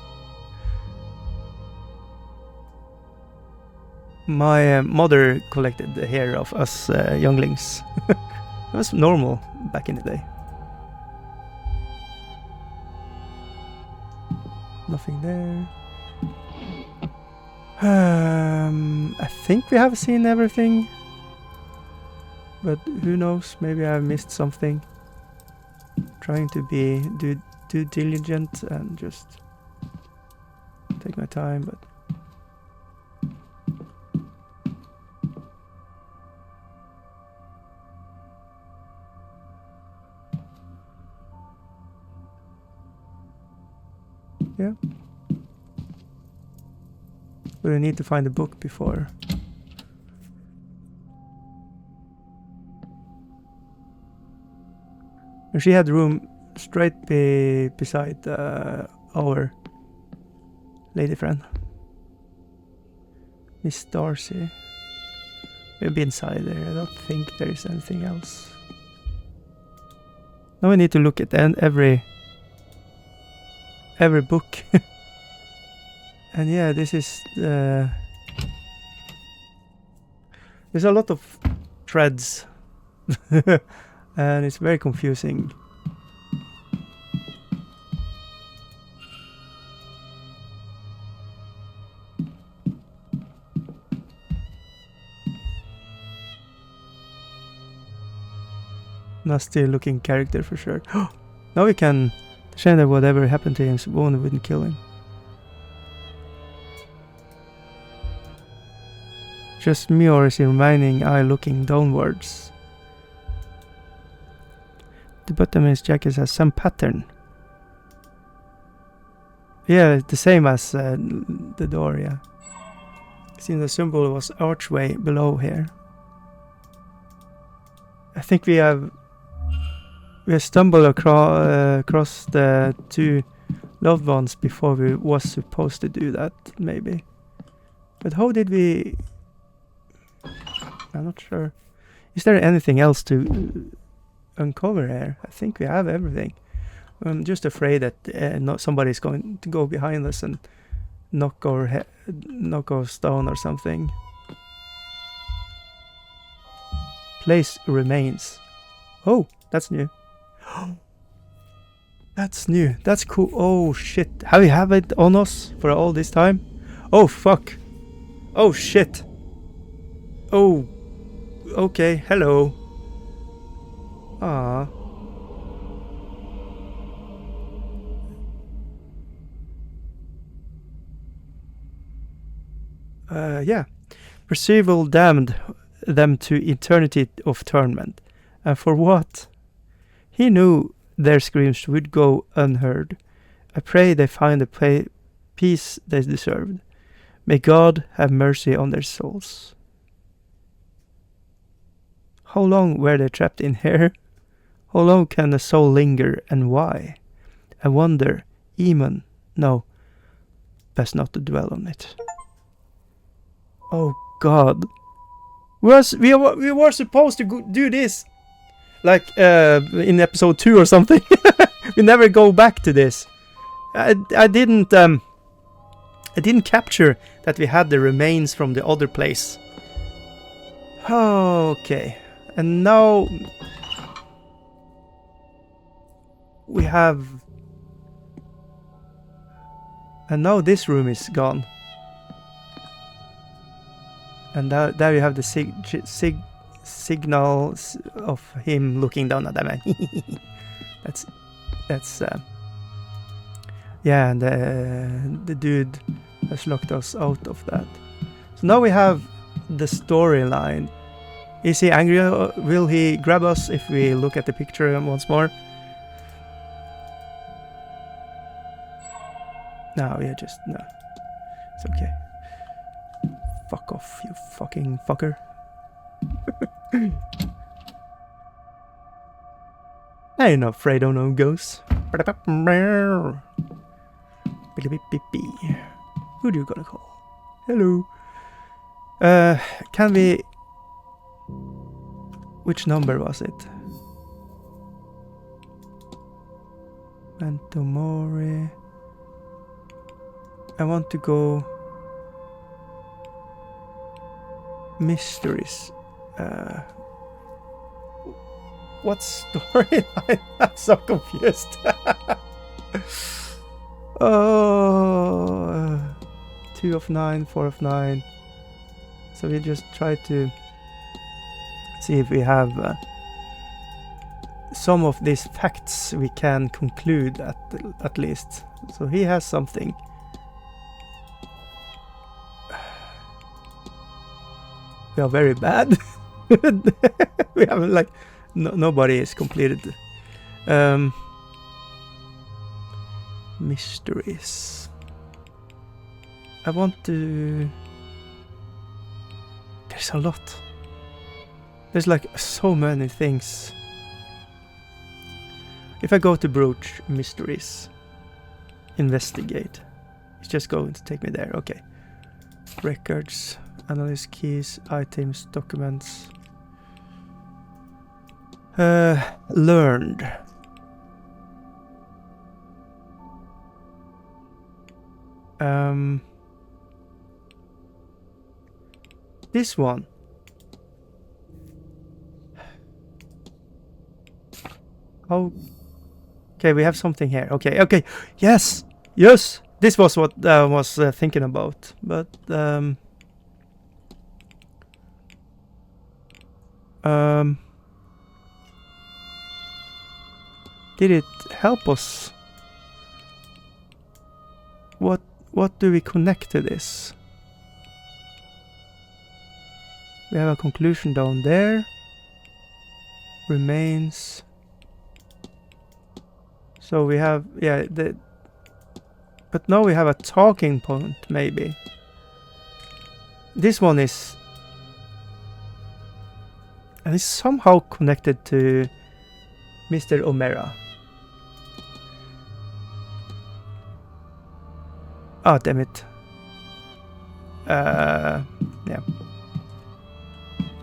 Speaker 1: My mother collected the hair of us younglings. It was normal back in the day. Nothing there. I think we have seen everything, but who knows? Maybe I've missed something. Trying to be due diligent and just take my time, but yeah. But I need to find a book before. And she had room straight beside our lady friend, Miss Darcy. We'll be inside there. I don't think there is anything else. Now we need to look at every book. And yeah, this is there's a lot of threads and it's very confusing. Nasty looking character for sure. Now we can shame that whatever happened to him's wound wouldn't kill him. Just me, or is he remaining eye looking downwards? The bottom of his jacket has some pattern. Yeah, the same as the door, yeah. See, the symbol was archway below here. I think we have stumbled across the two loved ones before we was supposed to do that, maybe. But how did we... I'm not sure. Is there anything else to uncover here? I think we have everything. I'm just afraid that not somebody's going to go behind us and knock us down or something. Place remains. Oh, that's new. That's new. That's cool. Oh shit. Have we have it on us for all this time? Oh fuck. Oh shit. Oh. Okay. Hello. Ah. Yeah. Percival damned them to eternity of torment. And for what? He knew their screams would go unheard. I pray they find the peace they deserved. May God have mercy on their souls. How long were they trapped in here? How long can a soul linger, and why? I wonder. Eamon. No. Best not to dwell on it. Oh God. We were supposed to do this like in episode 2 or something. We never go back to this. I didn't capture that we had the remains from the other place. Okay. And now we have, and now this room is gone. And there you have the signals of him looking down at them. that's yeah, and the dude has locked us out of that. So now we have the storyline. Is he angry? Will he grab us if we look at the picture once more? No, yeah, just no. It's okay. Fuck off, you fucking fucker. I ain't not afraid of no ghosts. Who do you gonna call? Hello. Can we... Which number was it? Mantomori. I want to go... Mysteries. What storyline? I'm so confused. Oh, 2 of 9, 4 of 9. So we just try to see if we have some of these facts we can conclude at least. So he has something. We are very bad. We haven't like nobody is completed. Mysteries. I want to. There's a lot. There's like so many things. If I go to Brooch Mysteries, investigate, it's just going to take me there. Okay. Records. Analyze keys, items, documents. Learned. This one. Oh. Okay, we have something here. Okay. Yes. This was what I was thinking about. But Did it help us? What do we connect to this? We have a conclusion down there. Remains. So we have, yeah, but now we have a talking point, maybe. This one is, and it's somehow connected to Mr. O'Mara. Oh, damn it. Yeah.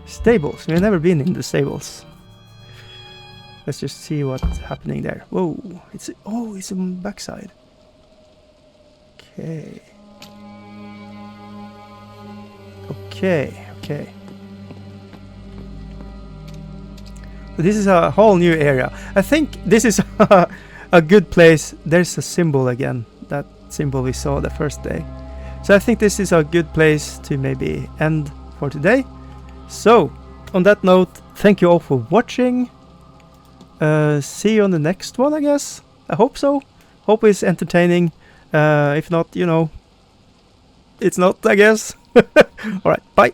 Speaker 1: Stables. We've never been in the stables. Let's just see what's happening there. Whoa. It's on the backside. Okay. Okay. So this is a whole new area. I think this is a good place. There's a symbol again. That symbol we saw the first day. So I think this is a good place to maybe end for today. So, on that note, thank you all for watching. See you on the next one, I guess. I hope so. Hope it's entertaining. If not, you know, it's not, I guess. Alright, bye.